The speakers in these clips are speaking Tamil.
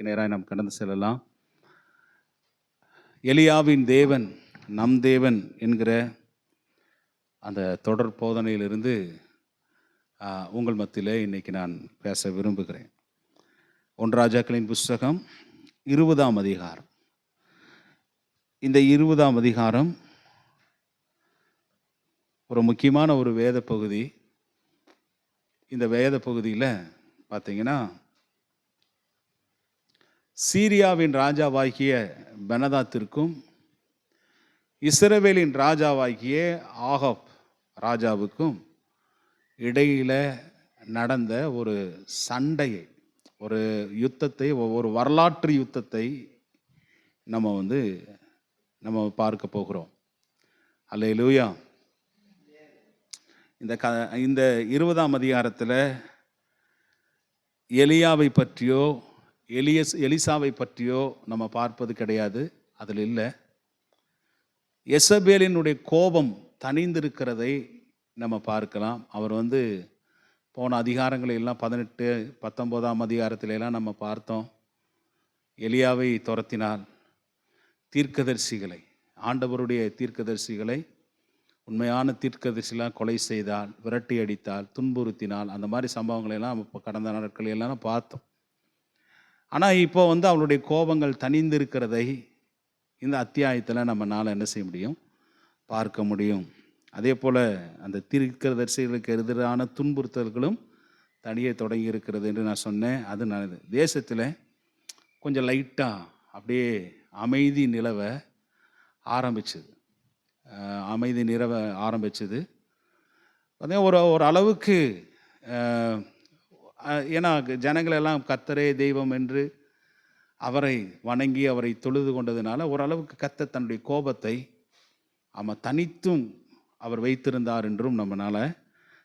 நேராக நாம் கடந்து செல்லலாம். எலியாவின் தேவன் நம் தேவன் என்கிற அந்த தொடர் போதனையிலிருந்து உங்கள் மத்தியிலே இன்னைக்கு நான் பேச விரும்புகிறேன். 1 ராஜாக்களின் புஸ்தகம் 20ஆம் அதிகாரம். இந்த 20ஆம் அதிகாரம் ஒரு முக்கியமான ஒரு வேத பகுதி. இந்த வேத பகுதியில் பார்த்தீங்கன்னா, சீரியாவின் ராஜாவாகிய பெனதாத்திற்கும் இஸ்ரவேலின் ராஜாவாகிய ஆகாப் ராஜாவுக்கும் இடையில நடந்த ஒரு சண்டையை, ஒரு யுத்தத்தை, ஒரு வரலாற்று யுத்தத்தை நம்ம பார்க்க போகிறோம். அல்லேலூயா. இந்த 20ஆம் அதிகாரத்தில் எலியாவை பற்றியோ எலிசாவை பற்றியோ நம்ம பார்ப்பது கிடையாது. அதில் இல்லை. எசபேலினுடைய கோபம் தணிந்திருக்கிறதை நம்ம பார்க்கலாம். அவர் போன அதிகாரங்களை எல்லாம் 18, 19ஆம் அதிகாரத்திலெல்லாம் நம்ம பார்த்தோம். எலியாவை துரத்தினால், தீர்க்கதரிசிகளை, ஆண்டவருடைய தீர்க்கதரிசிகளை, உண்மையான தீர்க்கதரிசிலாம் கொலை செய்தால், விரட்டி அடித்தால், துன்புறுத்தினால், அந்த மாதிரி சம்பவங்களெல்லாம் இப்போ கடந்த நாட்களெல்லாம் பார்த்தோம். ஆனால் இப்போ அவளுடைய கோபங்கள் தணிந்திருக்கிறதை இந்த அத்தியாயத்தில் நம்மளால் என்ன செய்ய முடியும்? பார்க்க முடியும். அதே போல் அந்த தீர்க்கதரிசிகளுக்கு எதிரான துன்புறுத்தல்களும் தனியே தொடங்கி இருக்கிறது என்று நான் சொன்னேன். அது நல்லது. தேசத்தில் கொஞ்சம் லைட்டாக அப்படியே அமைதி நிலவ ஆரம்பிச்சது. பார்த்தீங்கன்னா ஒரு அளவுக்கு, ஏன்னா ஜனங்களெல்லாம் கர்த்தரே தெய்வம் என்று அவரை வணங்கி அவரை தொழுது கொண்டதுனால ஓரளவுக்கு கர்த்தர் தன்னுடைய கோபத்தை தனித்தும் அவர் வைத்திருந்தார் என்றும்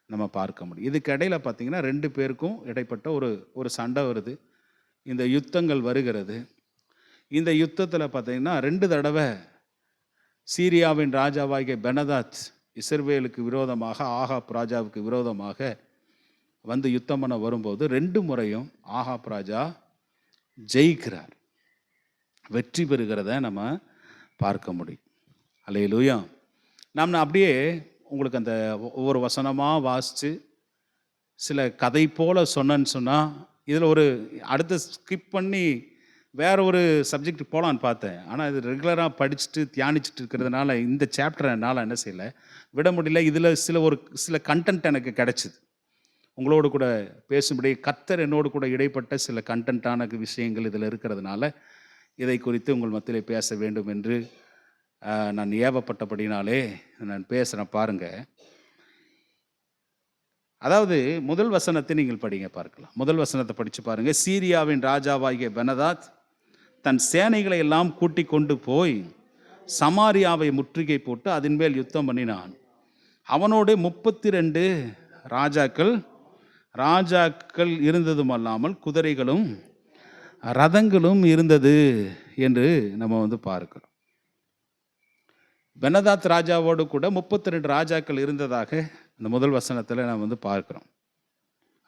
நம்ம பார்க்க முடியும். இதுக்கு இடையில பார்த்தீங்கன்னா 2 பேருக்கும் இடைப்பட்ட ஒரு சண்டை வருது. இந்த யுத்தங்கள் வருகிறது. இந்த யுத்தத்தில் பார்த்தீங்கன்னா 2 தடவை சீரியாவின் ராஜாவாகிய பெனதாத் இஸ்ரவேலுக்கு விரோதமாக, ஆகாப் ராஜாவுக்கு விரோதமாக யுத்தம் பண்ண வரும்போது 2 முறையும் ஆகாப் ராஜா ஜெயிக்கிறார், வெற்றி பெறுகிறத நம்ம பார்க்க முடியும். அல்லேலூயா. நான் அப்படியே உங்களுக்கு அந்த ஒவ்வொரு வசனமாக வாசித்து சில கதை போல் சொன்னேன்னு சொன்னால், இதில் ஒரு அடுத்த ஸ்கிப் பண்ணி வேற ஒரு சப்ஜெக்ட் போகலான்னு பார்த்தேன். ஆனால் இது ரெகுலராக படிச்சுட்டு தியானிச்சுட்டு இருக்கிறதுனால இந்த சாப்டரை என்னால் என்ன செய்யலை, விட முடியல. இதில் சில கண்டென்ட் எனக்கு கிடச்சிது. உங்களோடு கூட பேசும்படி கர்த்தர் என்னோடு கூட இடைப்பட்ட சில கண்டென்ட்டான விஷயங்கள் இதில் இருக்கிறதுனால இதை குறித்து உங்கள் மத்தியிலே பேச வேண்டும் என்று நான் ஏவப்பட்டபடினாலே நான் பேசுகிறேன். பாருங்க, அதாவது முதல் வசனத்தை நீங்கள் படிங்க, பார்க்கலாம். முதல் வசனத்தை படித்து பாருங்க. சீரியாவின் ராஜாவாகிய பெனதாத் தன் சேனைகளை எல்லாம் கூட்டி கொண்டு போய் சமாரியாவை முற்றுகை போட்டு அதன் மேல் யுத்தம் பண்ணினான். அவனோடு 32 ராஜாக்கள் இருந்ததும் அல்லாமல் குதிரைகளும் ரதங்களும் இருந்தது என்று நம்ம பார்க்கிறோம். பெனதாத் ராஜாவோடு கூட 32 ராஜாக்கள் இருந்ததாக இந்த முதல் வசனத்தில் நாம் பார்க்கிறோம்.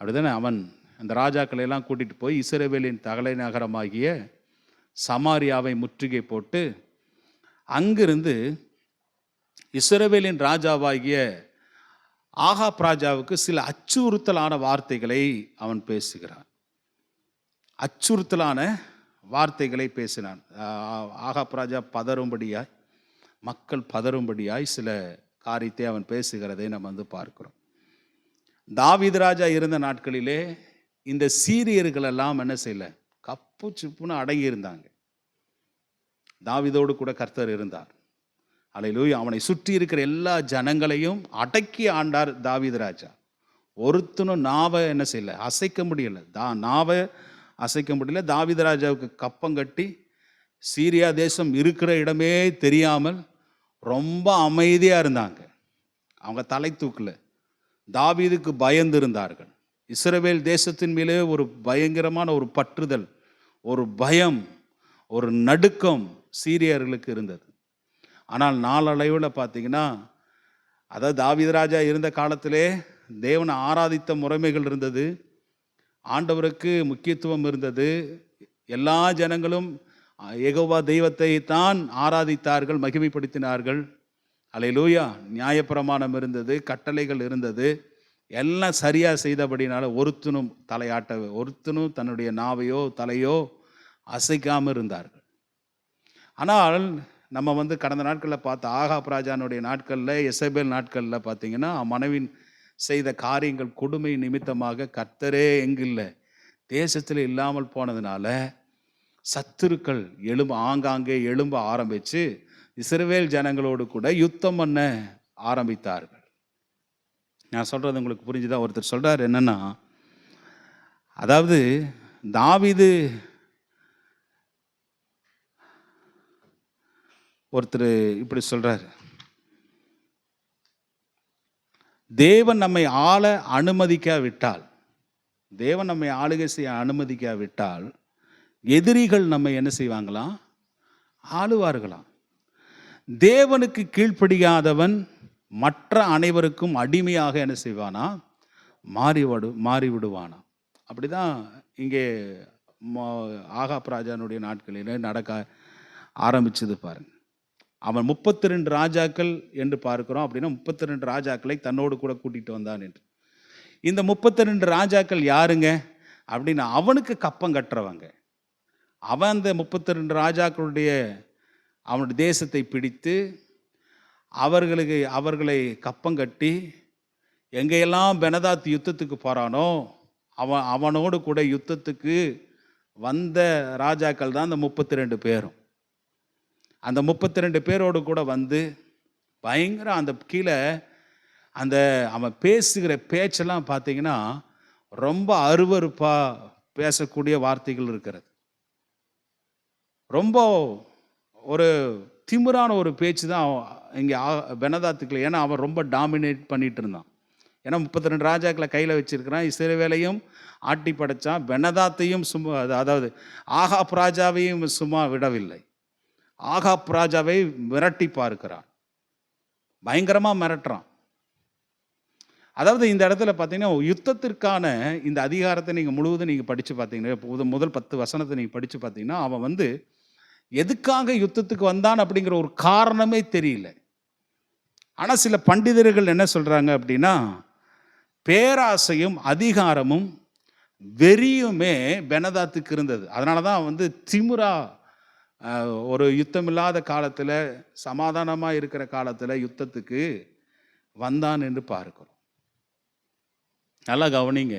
அப்படிதானே? அவன் அந்த ராஜாக்களை எல்லாம் கூட்டிகிட்டு போய் இஸ்ரவேலின் தலைநகரமாகிய சமாரியாவை முற்றுகை போட்டு அங்கிருந்து இஸ்ரவேலின் ராஜாவாகிய ஆகாப் ராஜாவுக்கு சில அச்சுறுத்தலான வார்த்தைகளை அவன் பேசுகிறான். அச்சுறுத்தலான வார்த்தைகளை பேசினான். ஆகாப் ராஜா பதறும்படியாய், மக்கள் பதறும்படியாய் சில காரியத்தை அவன் பேசுகிறதை நம்ம பார்க்கிறோம். தாவீது ராஜா இருந்த நாட்களிலே இந்த சீரியர்கள் எல்லாம் என்ன செய்யல, கப்பு சிப்புன்னு அடங்கி இருந்தாங்க. தாவீதோடு கூட கர்த்தர் இருந்தார். அல்லேலூயா. அவனை சுற்றி இருக்கிற எல்லா ஜனங்களையும் அடக்கி ஆண்டார் தாவீது ராஜா. ஒருத்தனும் நாவை என்ன செய்யல, அசைக்க முடியல. நாவை அசைக்க முடியல. தாவீது ராஜாவுக்கு கப்பம் கட்டி சீரியா தேசம் இருக்கிற இடமே தெரியாமல் ரொம்ப அமைதியாக இருந்தாங்க. அவங்க தலை தூக்கல. தாவீதுக்கு பயந்து இருந்தார்கள். இஸ்ரவேல் தேசத்தின் மேலே ஒரு பயங்கரமான ஒரு பற்றுதல், ஒரு பயம், ஒரு நடுக்கம் சீரியர்களுக்கு இருந்தது. ஆனால் நாளடைவில் பார்த்தீங்கன்னா, அதாவது தாவீது ராஜா இருந்த காலத்திலே தேவனை ஆராதித்த முறைமைகள் இருந்தது, ஆண்டவருக்கு முக்கியத்துவம் இருந்தது. எல்லா ஜனங்களும் யெகோவா தெய்வத்தை தான் ஆராதித்தார்கள், மகிமைப்படுத்தினார்கள். அல்லேலூயா. நியாயப்பிரமாணம் இருந்தது, கட்டளைகள் இருந்தது. எல்லாம் சரியாக செய்தபடினால ஒருத்தனும் தன்னுடைய நாவையோ தலையோ அசைக்காமல் இருந்தார்கள். ஆனால் நம்ம கடந்த நாட்களில் பார்த்த ஆகாப் ராஜானுடைய நாட்களில், எசபேல் நாட்களில் பார்த்தீங்கன்னா, மனைவின் செய்த காரியங்கள் கொடுமை நிமித்தமாக கர்த்தரே எங்கில்லை தேசத்தில் இல்லாமல் போனதுனால சத்துருக்கள் ஆங்காங்கே எழும்ப ஆரம்பித்து இஸ்ரவேல் ஜனங்களோடு கூட யுத்தம் பண்ண ஆரம்பித்தார்கள். நான் சொல்கிறது உங்களுக்கு புரிஞ்சுதான்? ஒருத்தர் சொல்கிறார் என்னென்னா, அதாவது தாவீது ஒருத்தர் இப்படி சொல்கிறார், தேவன் நம்மை ஆளுகை செய்ய அனுமதிக்காவிட்டால் எதிரிகள் நம்ம என்ன செய்வாங்களாம்? ஆளுவார்களாம். தேவனுக்கு கீழ்ப்படியாதவன் மற்ற அனைவருக்கும் அடிமையாக என்ன செய்வானா? மாறிவிடுவானா. அப்படிதான் இங்கே ஆகாப் ராஜானுடைய நாட்களில் நடக்க ஆரம்பிச்சது பாருங்க. அவன் 32 ராஜாக்கள் என்று பார்க்கிறோம். அப்படின்னா 32 ராஜாக்களை தன்னோடு கூட கூட்டிகிட்டு வந்தான் என்று. இந்த 32 ராஜாக்கள் யாருங்க அப்படின்னு அவனுக்கு கப்பம் கட்டுறவங்க. அவன் அந்த 32 ராஜாக்களுடைய அவனுடைய தேசத்தை பிடித்து அவர்களை கப்பம் கட்டி எங்கெல்லாம் பெனதாத் யுத்தத்துக்கு போகிறானோ அவனோடு கூட யுத்தத்துக்கு வந்த ராஜாக்கள் தான் அந்த 32 பேரும். அந்த 32 பேரோடு கூட வந்து பயங்கர அந்த கீழே அவன் பேசுகிற பேச்செல்லாம் பார்த்தீங்கன்னா ரொம்ப அருவருப்பாக பேசக்கூடிய வார்த்தைகள் இருக்கிறது. ரொம்ப ஒரு திமிரான ஒரு பேச்சு தான் இங்கே பெனதாத்துக்குள்ள. ஏன்னா அவன் ரொம்ப டாமினேட் பண்ணிட்டு இருந்தான். ஏன்னா 32 ராஜாக்களை கையில் வச்சிருக்கிறான். இஸ்ரவேலையும் ஆட்டி படைச்சான். பெனதாத்தையும் சும்மா, அதாவது ஆகாப் ராஜாவையும் சும்மா விடவில்லை. ஆகாப் ராஜாவை மிரட்டி பார்க்கிறான், பயங்கரமாக மிரட்டுறான். அதாவது இந்த இடத்துல பார்த்தீங்கன்னா யுத்தத்திற்கான இந்த அதிகாரத்தை நீங்கள் முழுவதும் நீங்கள் படித்து பார்த்தீங்கன்னா, முதல் 10 வசனத்தை நீங்கள் படித்து பார்த்தீங்கன்னா, அவன் எதுக்காக யுத்தத்துக்கு வந்தான் அப்படிங்கிற ஒரு காரணமே தெரியல. ஆனால் சில பண்டிதர்கள் என்ன சொல்கிறாங்க அப்படின்னா, பேராசையும் அதிகாரமும் வெறியுமே பெனதாத்துக்கு இருந்தது. அதனால தான் திமுரா ஒரு யுத்தம் இல்லாத காலத்தில், சமாதானமாக இருக்கிற காலத்தில் யுத்தத்துக்கு வந்தான் என்று பார்க்கிறோம். நல்லா கவனிங்க.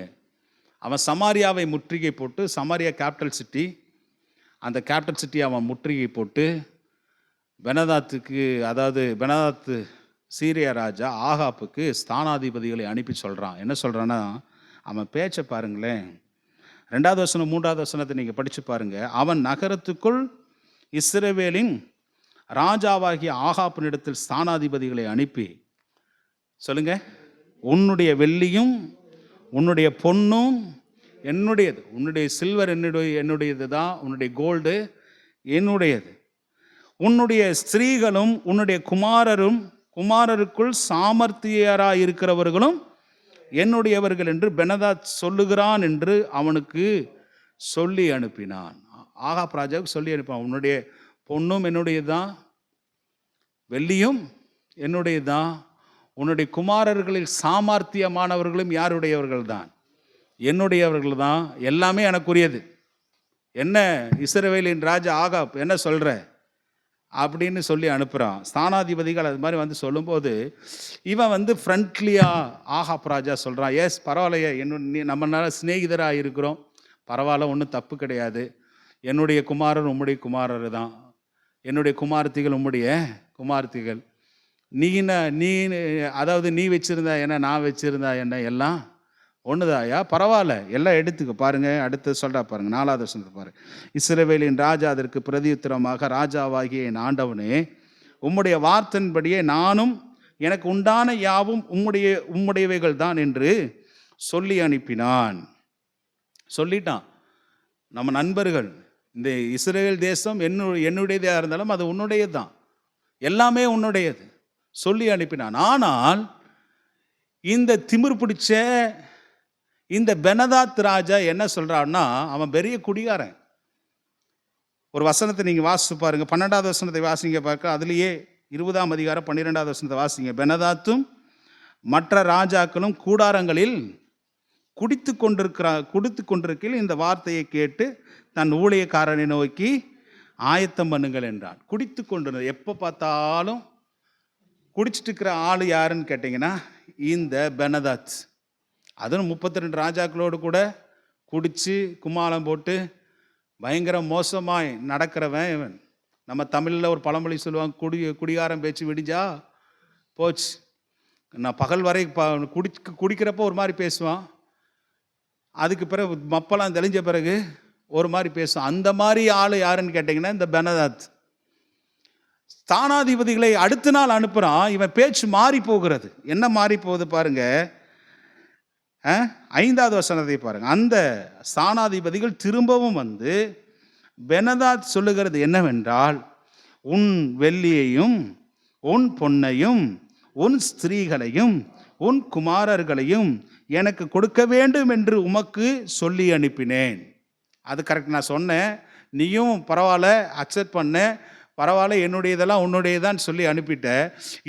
அவன் சமாரியாவை முற்றுகை போட்டு, சமாரியா கேபிட்டல் சிட்டி, அந்த கேபிட்டல் சிட்டி அவன் முற்றுகை போட்டு பெனதாத்துக்கு, அதாவது பெனதாத்து சீரியா ராஜா ஆகாப்புக்கு ஸ்தானாதிபதிகளை அனுப்பி சொல்கிறான். என்ன சொல்கிறான்னா, அவன் பேச்சை பாருங்களேன். 2வது வசனம் 3வது வசனத்தை நீங்கள் படித்து பாருங்கள். அவன் நகரத்துக்குள் இஸ்ரவேலின் ராஜாவாகிய ஆகாப்பினிடத்தில் ஸ்தானாதிபதிகளை அனுப்பி சொல்லுங்க, உன்னுடைய வெள்ளியும் உன்னுடைய பொன்னும் என்னுடையது, உன்னுடைய சில்வர் என்னுடையது தான், உன்னுடைய கோல்டு என்னுடையது, உன்னுடைய ஸ்திரீகளும் உன்னுடைய குமாரருக்குள் சாமர்த்தியராக இருக்கிறவர்களும் என்னுடையவர்கள் என்று பெனதாத் சொல்லுகிறான் என்று அவனுக்கு சொல்லி அனுப்பினான். ஆகாப் ராஜாவுக்கு சொல்லி அனுப்பான், உன்னுடைய பொண்ணும் என்னுடையது தான், வெள்ளியும் என்னுடையது தான், உன்னுடைய குமாரர்களில் சாமர்த்தியமானவர்களும் யாருடையவர்கள் தான்? என்னுடையவர்கள் தான், எல்லாமே எனக்குரியது. என்ன இஸ்ரவேலின் ராஜா ஆகாப் என்ன சொல்கிற அப்படின்னு சொல்லி அனுப்புகிறான். ஸ்தானாதிபதிகள் அது மாதிரி சொல்லும்போது இவன் ஃப்ரண்ட்லியாக ஆகாப் ராஜா சொல்கிறான், எஸ் பரவாயில்லையே, நம்மளால சிநேகிதராக இருக்கிறோம், பரவாயில்ல, ஒன்றும் தப்பு கிடையாது, என்னுடைய குமாரர் உம்முடைய குமாரர் தான், என்னுடைய குமாரத்திகள் உம்முடைய குமாரத்திகள், அதாவது நீ வச்சுருந்தா என்ன, நான் வச்சுருந்தா என்ன, எல்லாம் ஒன்றுதாயா, பரவாயில்ல, எல்லாம் எடுத்துக்க. பாருங்கள், அடுத்து சொல்கிறா பாருங்கள், 4வது வசனத்தை பாருங்கள். இஸ்ரவேலின் ராஜா அதற்கு பிரதியுத்தரமாக, ராஜாவாகிய என் ஆண்டவனே, உம்முடைய வார்த்தையின்படியே நானும் எனக்கு உண்டான யாவும் உம்முடையவைகள் தான் என்று சொல்லி அனுப்பினான். சொல்லிட்டான், நம்ம நண்பர்கள், இந்த இஸ்ரவேல் தேசம் என்னுடையதாக இருந்தாலும் அது உன்னுடையது தான், எல்லாமே உன்னுடையது சொல்லி அனுப்பினான். ஆனால் இந்த திமிர் பிடிச்ச இந்த பெனதாத் ராஜா என்ன சொல்கிறான்னா, அவன் பெரிய குடிகாரன், ஒரு வசனத்தை நீங்கள் வாசித்து பாருங்கள். 12வது வசனத்தை வாசிங்க பார்க்க. அதுலேயே 20ஆம் அதிகாரம் 12வது வசனத்தை வாசிங்க. பெனதாத்தும் மற்ற ராஜாக்களும் கூடாரங்களில் குடித்து கொண்டிருக்கையில் இந்த வார்த்தையை கேட்டு தன் ஊழியக்காரனை நோக்கி ஆயத்தம் பண்ணுங்கள் என்றான். குடித்து கொண்டு எப்போ பார்த்தாலும் குடிச்சிட்டு இருக்கிற ஆள் யாருன்னு கேட்டிங்கன்னா இந்த பெனதாத். அதுவும் 32 ராஜாக்களோடு கூட குடித்து கும்மாளம் போட்டு பயங்கர மோசமாய் நடக்கிறவன் இவன். நம்ம தமிழில் ஒரு பழமொழி சொல்லுவாங்க, குடிகாரம் பேச்சு விடிஞ்சா போச்சு. நான் பகல் வரை குடிக்கிறப்போ ஒரு மாதிரி பேசுவான், அதுக்கு பிறகு மப்பெல்லாம் தெளிஞ்ச பிறகு ஒரு மாதிரி பேசுவான். அந்த மாதிரி ஆள் யாருன்னு கேட்டிங்கன்னா இந்த பெனதாத். ஸ்தானாதிபதிகளை அடுத்த நாள் அனுப்புகிறான். இவன் பேச்சு மாறி போகிறது. என்ன மாறி போகுது பாருங்க. 5வது வசனத்தை பாருங்க. அந்த ஸ்தானாதிபதிகள் திரும்பவும் வந்து பெனதாத் சொல்லுகிறது என்னவென்றால், உன் வெள்ளியையும் உன் பொன்னையும் உன் ஸ்திரீகளையும் உன் குமாரர்களையும் எனக்கு கொடுக்க வேண்டும் என்று உமக்கு சொல்லி அனுப்பினேன். அது கரெக்ட். நான் சொன்னேன், நீயும் பரவாயில்ல அக்செப்ட் பண்ண, பரவாயில்ல என்னுடையதெல்லாம் உன்னுடையதான் சொல்லி அனுப்பிட்ட.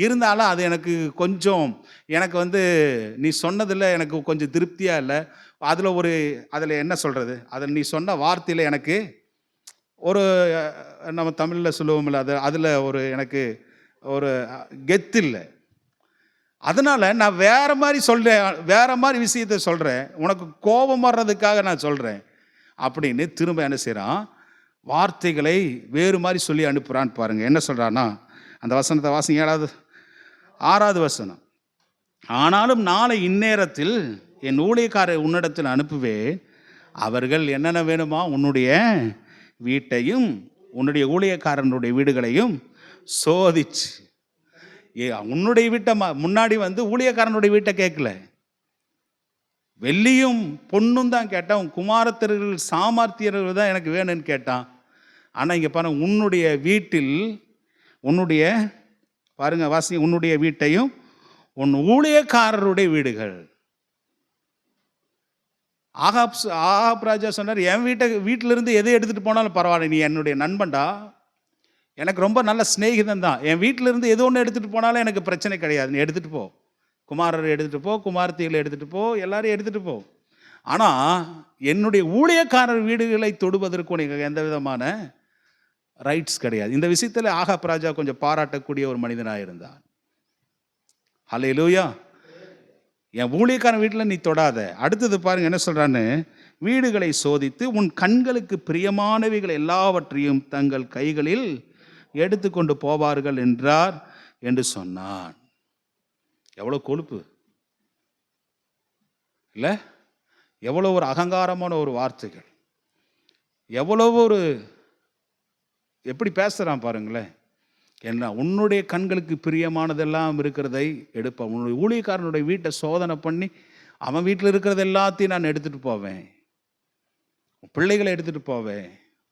இருந்தாலும் அது எனக்கு கொஞ்சம் நீ சொன்னதில் எனக்கு கொஞ்சம் திருப்தியாக இல்லை. அதில் என்ன சொல்கிறது, அதில் நீ சொன்ன வார்த்தையில் எனக்கு ஒரு நம்ம தமிழில் சொல்லுவோம்ல, அதில் எனக்கு ஒரு கெத்து இல்லை. அதனால் நான் வேறு மாதிரி சொல்கிறேன், வேறு மாதிரி விஷயத்தை சொல்கிறேன், உனக்கு கோபம் வர்றதுக்காக நான் சொல்கிறேன் அப்படின்னு திரும்ப என்ன செய்கிறான், வார்த்தைகளை வேறு மாதிரி சொல்லி அனுப்புகிறான்னு பாருங்கள். என்ன சொல்கிறான்னா, அந்த வசனத்தை வாசிங்க. 6வது வசனம். ஆனாலும் நாளை இந்நேரத்தில் என் ஊழியக்காரரை உன்னிடத்தில் அனுப்புவேன். அவர்கள் என்னென்ன வேணுமா, உன்னுடைய வீட்டையும் உன்னுடைய ஊழியக்காரனுடைய வீடுகளையும் சோதிச்சு. உன்னுடைய வீட்டை முன்னாடி ஊழியக்காரனுடைய வீட்டை கேட்கல, வெள்ளியும் பொண்ணும் தான் கேட்டான். உன் குமாரத்தர்கள் சாமர்த்தியர்கள் தான் எனக்கு வேணும்னு கேட்டான். ஆனால் இங்கே பாருங்க, உன்னுடைய வீட்டில் பாருங்க வாசி, உன்னுடைய வீட்டையும் உன் ஊழியக்காரருடைய வீடுகள். ஆகாப் ராஜா சொன்னார், என் வீட்டிலிருந்து எதை எடுத்துகிட்டு போனாலும் பரவாயில்ல, நீ என்னுடைய நண்பன்டா, எனக்கு ரொம்ப நல்ல சிநேகிதன் தான், என் வீட்டிலிருந்து எது ஒன்று எடுத்துகிட்டு போனாலும் எனக்கு பிரச்சனை கிடையாது, நீ எடுத்துகிட்டு போ, குமாரரை எடுத்துகிட்டு போ, குமாரத்திகளை எடுத்துகிட்டு போ, எல்லாரையும் எடுத்துகிட்டு போ. ஆனால் என்னுடைய ஊழியக்காரர் வீடுகளை தொடுவதற்கு உனக்கு எந்த விதமான ரைட்ஸ் கிடையாது. இந்த விஷயத்தில் ஆகாப் ராஜா கொஞ்சம் பாராட்டக்கூடிய ஒரு மனிதனாக இருந்தான். ஹல்லேலூயா. என் ஊழியக்காரன் வீட்டில் நீ தொடாத. அடுத்தது பாருங்க என்ன சொல்கிறான்னு, வீடுகளை சோதித்து உன் கண்களுக்கு பிரியமானவைகள் எல்லாவற்றையும் தங்கள் கைகளில் எடுத்துக்கொண்டு போவார்கள் என்றார் என்று சொன்னான். எவ்வளோ கொழுப்பு இல்லை, எவ்வளோ ஒரு அகங்காரமான ஒரு வார்த்தைகள், எவ்வளோ ஒரு எப்படி பேசுகிறான் பாருங்களேன். என்ன, உன்னுடைய கண்களுக்கு பிரியமானதெல்லாம் இருக்கிறதை எடுப்பேன். உன்னுடைய ஊழியக்காரனுடைய வீட்டை சோதனை பண்ணி அவன் வீட்டில் இருக்கிறது எல்லாத்தையும் நான் எடுத்துகிட்டு போவேன், பிள்ளைகளை எடுத்துகிட்டு போவேன்,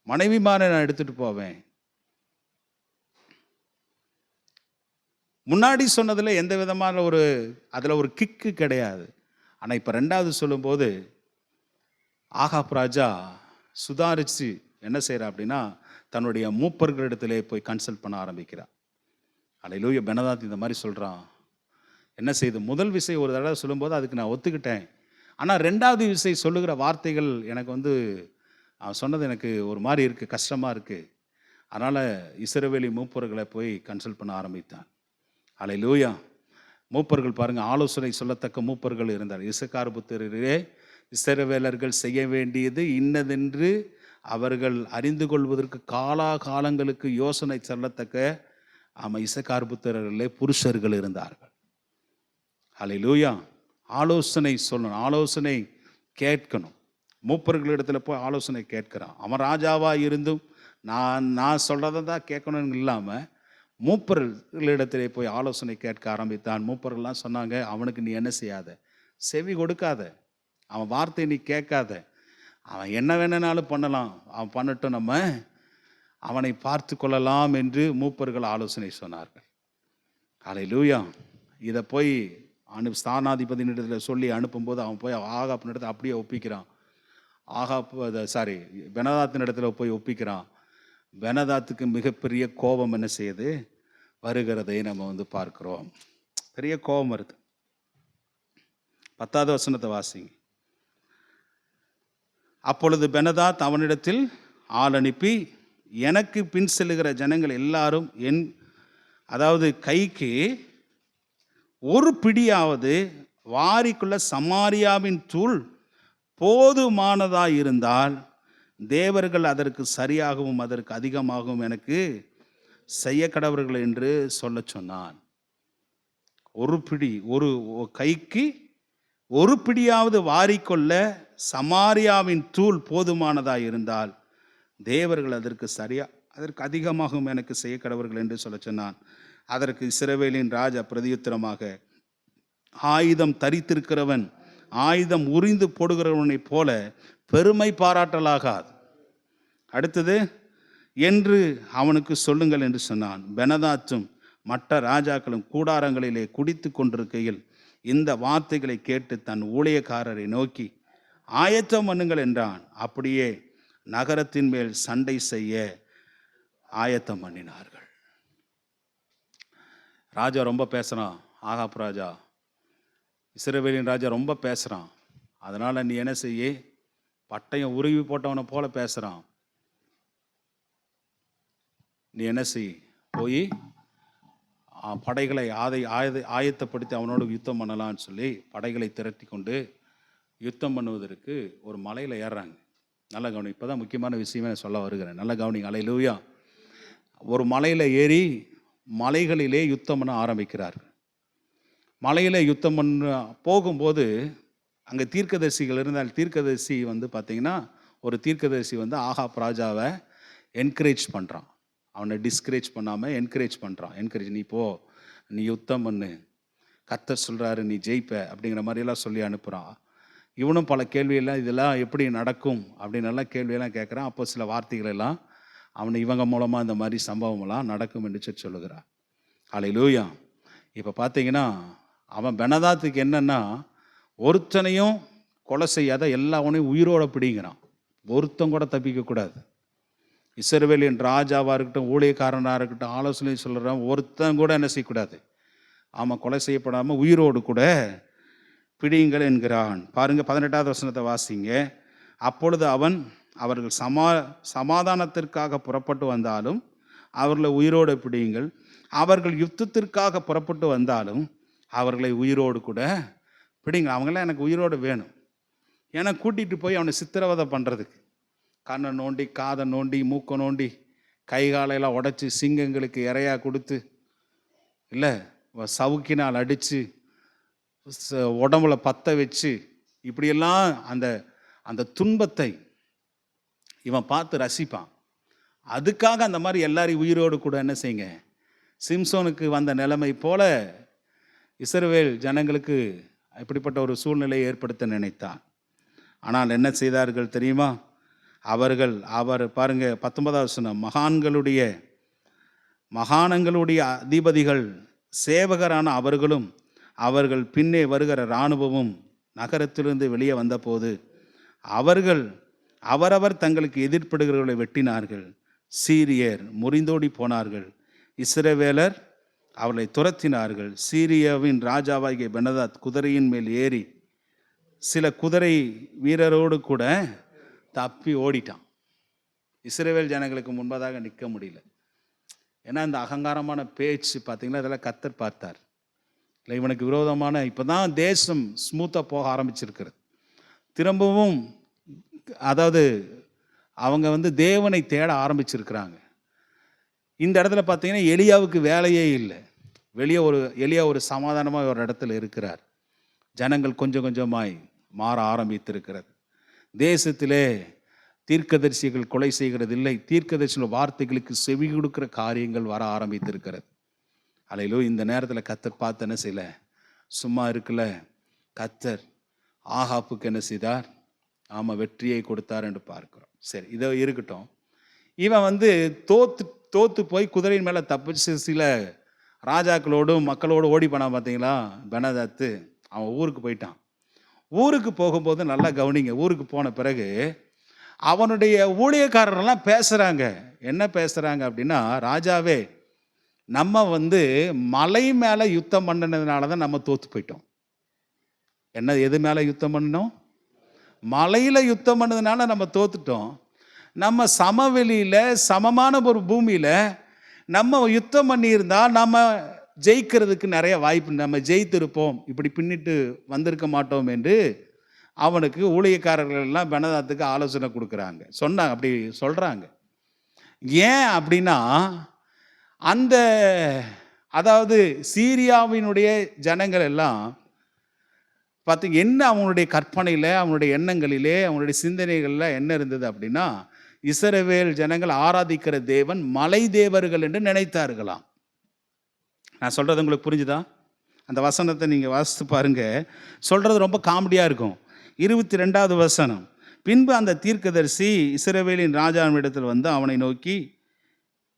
மனைவிமாரை நான் எடுத்துகிட்டு போவேன். முன்னாடி சொன்னதில் எந்த விதமான அதில் ஒரு கிக்கு கிடையாது. ஆனால் இப்போ 2வது சொல்லும்போது ஆகாப் ராஜா சுதாரித்து என்ன செய்கிறா அப்படின்னா, தன்னுடைய மூப்பர்களிடத்திலே போய் கன்சல்ட் பண்ண ஆரம்பிக்கிறான். அல்லேலூயா. பெனதாத் இந்த மாதிரி சொல்கிறான். என்ன செய்து, முதல் விஷயம் ஒரு தடவை சொல்லும்போது அதுக்கு நான் ஒத்துக்கிட்டேன். ஆனால் 2வது விஷயம் சொல்லுகிற வார்த்தைகள் எனக்கு அவன் சொன்னது எனக்கு ஒரு மாதிரி இருக்குது, கஷ்டமாக இருக்குது. அதனால் இஸ்ரவேலி மூப்பர்களை போய் கன்சல்ட் பண்ண ஆரம்பித்தான். அல்லேலூயா. மூப்பர்கள் பாருங்கள், ஆலோசனை சொல்லத்தக்க மூப்பர்கள் இருந்தார். இசக்கார் புத்திரரே, இஸ்ரவேலர்கள் செய்ய வேண்டியது இன்னதென்று அவர்கள் அறிந்து கொள்வதற்கு காலங்களுக்கு யோசனை சொல்லத்தக்க இசக்கார் புத்திரர்களே புருஷர்கள் இருந்தார்கள். ஹல்லேலூயா. ஆலோசனை சொல்லணும், ஆலோசனை கேட்கணும். மூப்பர்களிடத்தில் போய் ஆலோசனை கேட்கிறான். அவன் ராஜாவாக இருந்தும் நான் சொல்கிறத தான் கேட்கணும்னு இல்லாமல் மூப்பர்களிடத்திலே போய் ஆலோசனை கேட்க ஆரம்பித்தான். மூப்பர்கள்லாம் சொன்னாங்க, அவனுக்கு நீ என்ன செய்யாத, செவி கொடுக்காத, அவன் வார்த்தை நீ கேட்காத, அவன் என்ன வேணுனாலும் பண்ணலாம், அவன் பண்ணட்டும், நம்ம அவனை பார்த்து கொள்ளலாம் என்று மூப்பர்கள் ஆலோசனை சொன்னார்கள். ஹல்லேலூயா. இதை போய் ஸ்தானாதிபதியினிடத்தில் சொல்லி அனுப்பும்போது அவன் போய் ஆகாப்பினிடத்தில் அப்படியே ஒப்பிக்கிறான். பெனதாத்தின் இடத்துல போய் ஒப்பிக்கிறான். பெனதாத்துக்கு மிகப்பெரிய கோபம் என்ன செய்யுது, வருகிறதை நம்ம பார்க்கிறோம். பெரிய கோபம் வருது. 10வது வசனத்தை வாசிங்க. அப்பொழுது பெனதாத் அவனிடத்தில் ஆள் அனுப்பி, எனக்கு பின் செல்லுகிற ஜனங்கள் எல்லாரும் அதாவது கைக்கு ஒரு பிடியாவது வாரிக்குள்ள சமாரியாவின் தூள் போதுமானதாக இருந்தால் தேவர்கள் அதற்கு சரியாகவும் அதற்கு அதிகமாகவும் எனக்கு செய்ய கடவர்கள் என்று சொல்ல சொன்னான். ஒரு பிடி, ஒரு கைக்கு ஒரு பிடியாவது வாரிக்கொள்ள சமாரியாவின் தூள் போதுமானதாக இருந்தால் தேவர்கள் அதற்கு அதிகமாகவும் எனக்கு செய்ய கடவர்கள் என்று சொல்ல சொன்னான். அதற்கு இஸ்ரவேலின் ராஜா பிரதியுத்தரமாக, ஆயுதம் தரித்திருக்கிறவன் ஆயுதம் உரிந்து போடுகிறவனைப் போல பெருமை பாராட்டலாகாது. அடுத்தது, என்று அவனுக்கு சொல்லுங்கள் என்று சொன்னான். பெனதாத்தும் மற்ற ராஜாக்களும் கூடாரங்களிலே குடித்து கொண்டிருக்கையில் இந்த வார்த்தைகளை கேட்டு தன் ஊழியக்காரரை நோக்கி ஆயத்தம் பண்ணுங்கள் என்றான். அப்படியே நகரத்தின் மேல் சண்டை செய்ய ஆயத்தம் பண்ணினார்கள். ராஜா ரொம்ப பேசுகிறான். ஆகாப் ராஜா, இஸ்ரவேலின் ராஜா ரொம்ப பேசுகிறான். அதனால் நீ என்ன செய்ய, பட்டயம் உருவி போட்டவனை போல பேசுகிறான். நீ என்ன செய், போய் படைகளை ஆயத்தப்படுத்தி அவனோடு யுத்தம் பண்ணலான்னு சொல்லி படைகளை திரட்டி கொண்டு யுத்தம் பண்ணுவதற்கு ஒரு மலையில் ஏறுறாங்க. நல்ல கவனி, இப்போ தான் முக்கியமான விஷயமே நான் சொல்ல வருகிறேன். நல்ல கவனிங்க. அல்லேலூயா. ஒரு மலையில் ஏறி மலைகளிலே யுத்தம் பண்ண ஆரம்பிக்கிறார்கள். மலையில் யுத்தம் பண்ண போகும்போது அங்கே தீர்க்கதரிசிகள் இருந்தால், தீர்க்கதரிசி பார்த்திங்கன்னா ஒரு தீர்க்கதரிசி ஆகாப் ராஜாவை என்கரேஜ் பண்ணுறான். அவனை டிஸ்கரேஜ் பண்ணாமல் என்கரேஜ் பண்ணுறான். நீ போ, நீ யுத்தம் பண்ணு, கர்த்தர் சொல்கிறாரு நீ ஜெயிப்ப அப்படிங்கிற மாதிரியெல்லாம் சொல்லி அனுப்புகிறான். இவனும் பல கேள்வியெல்லாம், இதெல்லாம் எப்படி நடக்கும் அப்படின்னு எல்லாம் கேள்வியெல்லாம் கேட்குறான். அப்போ சில வார்த்தைகள் எல்லாம் அவனை இவங்க மூலமாக இந்த மாதிரி சம்பவமெல்லாம் நடக்கும் என்று சொல்லுகிறான். அல்லேலூயா. இப்போ பார்த்தீங்கன்னா அவன் பெனதாத்துக்கு என்னன்னா, ஒருத்தனையும் கொலை செய்யாத எல்லாவனையும் உயிரோட பிடிங்கிறான். ஒருத்தன் கூட தப்பிக்கக்கூடாது. இஸ்ரவேலின் ராஜாவாக இருக்கட்டும், ஊழியக்காரனாக இருக்கட்டும், ஆலோசனை சொல்கிறான், ஒருத்தன் கூட என்ன செய்யக்கூடாது, ஆமாம், கொலை செய்யப்படாமல் உயிரோடு கூட பிடியுங்கள் என்கிறான். பாருங்க 18வது வசனத்தை வாசிங்க. அப்பொழுது அவர்கள் சமாதானத்திற்காக புறப்பட்டு வந்தாலும் அவர்களை உயிரோடு பிடியுங்கள், அவர்கள் யுத்தத்திற்காக புறப்பட்டு வந்தாலும் அவர்களை உயிரோடு கூட பிடிங்க. அவங்களாம் எனக்கு உயிரோடு வேணும். ஏன்னா கூட்டிகிட்டு போய் அவனை சித்திரவதை பண்ணுறதுக்கு, கண்ணை நோண்டி, காதை நோண்டி, மூக்கை நோண்டி, கை காலையெல்லாம் உடைச்சி, சிங்கங்களுக்கு இறையாக கொடுத்து, இல்லை சவுக்கினால் அடித்து, உடம்புல பற்ற வச்சு, இப்படியெல்லாம் அந்த துன்பத்தை இவன் பார்த்து ரசிப்பான். அதுக்காக அந்த மாதிரி எல்லாரையும் உயிரோடு கூட என்ன செய்யுங்க, சிம்சோனுக்கு வந்த நிலைமை போல இஸ்ரவேல் ஜனங்களுக்கு இப்படிப்பட்ட ஒரு சூழ்நிலையை ஏற்படுத்த நினைத்தான். ஆனால் என்ன செய்தார்கள் தெரியுமா? அவர் பாருங்க 19வது வசனம், மகாணங்களுடைய அதிபதிகள் சேவகரான அவர்களும் அவர்கள் பின்னே வருகிற இராணுவமும் நகரத்திலிருந்து வெளியே வந்தபோது அவரவர் தங்களுக்கு எதிர்ப்படுகிறவர்களை வெட்டினார்கள். சீரியர் முறிந்தோடி போனார்கள், இஸ்ரவேலர் அவர்களை துரத்தினார்கள். சீரியாவின் ராஜாவாகிய பெனதாத் குதிரையின் மேல் ஏறி சில குதிரை வீரரோடு கூட தப்பி ஓடிட்டான். இஸ்ரவேல் ஜனங்களுக்கு முன்பதாக நிற்க முடியல. ஏன்னா இந்த அகங்காரமான பேச்சு பார்த்தீங்கன்னா இதெல்லாம் கர்த்தர் பார்த்தார். இல்லை, இவனுக்கு விரோதமான, இப்போ தான் தேசம் ஸ்மூத்தாக போக ஆரம்பிச்சிருக்கிறது. திரும்பவும் அதாவது அவங்க தேவனை தேட ஆரம்பிச்சிருக்கிறாங்க. இந்த இடத்துல பார்த்தீங்கன்னா எலியாவுக்கு வேலையே இல்லை. எலியா ஒரு சமாதானமாக ஒரு இடத்துல இருக்கிறார். ஜனங்கள் கொஞ்சம் கொஞ்சமாய் மாற ஆரம்பித்திருக்கிறது. தேசத்திலே தீர்க்கதரிசிகள் கொலை செய்கிறது இல்லை, தீர்க்கதரிசிகள் வார்த்தைகளுக்கு செவி கொடுக்கிற காரியங்கள் வர ஆரம்பித்திருக்கிறது. அல்லேலூயா. இந்த நேரத்தில் கர்த்தர் பார்த்து என்ன செய்யல, சும்மா இருக்கல. கர்த்தர் ஆகாப்புக்கு என்ன செய்தார்? ஆமாம், வெற்றியை கொடுத்தார் என்று பார்க்கிறோம். சரி, இதோ இருக்கட்டும். இவன் தோத்து போய் குதிரையின் மேலே தப்பிச்சு சில ராஜாக்களோடும் மக்களோடு ஓடி போனான். பார்த்தீங்களா, பெனதாத்து அவன் ஊருக்கு போயிட்டான். ஊருக்கு போகும்போது நல்லா கவனிங்க, ஊருக்கு போன பிறகு அவனுடைய ஊழியக்காரரெல்லாம் பேசுகிறாங்க. என்ன பேசுகிறாங்க அப்படின்னா, ராஜாவே, நம்ம வந்து மலை மேலே யுத்தம் பண்ணினதுனால தான் நம்ம தோற்று போயிட்டோம். என்ன, எது மேலே யுத்தம் பண்ணோம்? மலையில் யுத்தம் பண்ணதுனால நம்ம தோத்துட்டோம். நம்ம சமவெளியில் சமமான ஒரு பூமியில் நம்ம யுத்தம் பண்ணியிருந்தா நம்ம ஜெயிக்கிறதுக்கு நிறைய வாய்ப்பு, நம்ம ஜெயித்திருப்போம், இப்படி பின்னிட்டு வந்திருக்க மாட்டோம் என்று அவனுக்கு ஊழியக்காரர்கள் எல்லாம் பெனதாத்துக்கு ஆலோசனை கொடுக்குறாங்க. சொன்னாங்க, அப்படி சொல்கிறாங்க. ஏன் அப்படின்னா, அந்த அதாவது சீரியாவினுடைய ஜனங்கள் எல்லாம் பார்த்தீங்க, என்ன அவனுடைய கற்பனையில், அவனுடைய எண்ணங்களிலே, அவனுடைய சிந்தனைகளில் என்ன இருந்தது அப்படின்னா, இஸ்ரவேல் ஜனங்கள் ஆராதிக்கிற தேவன் மலை தேவர்கள் என்று நினைத்தார்களாம். நான் சொல்கிறது உங்களுக்கு புரிஞ்சுதா? அந்த வசனத்தை நீங்கள் வாசித்து பாருங்கள், சொல்கிறது ரொம்ப காமெடியாக இருக்கும். 22வது வசனம், பின்பு அந்த தீர்க்கதரிசி இஸ்ரவேலின் ராஜாவினிடத்தில் வந்து அவனை நோக்கி,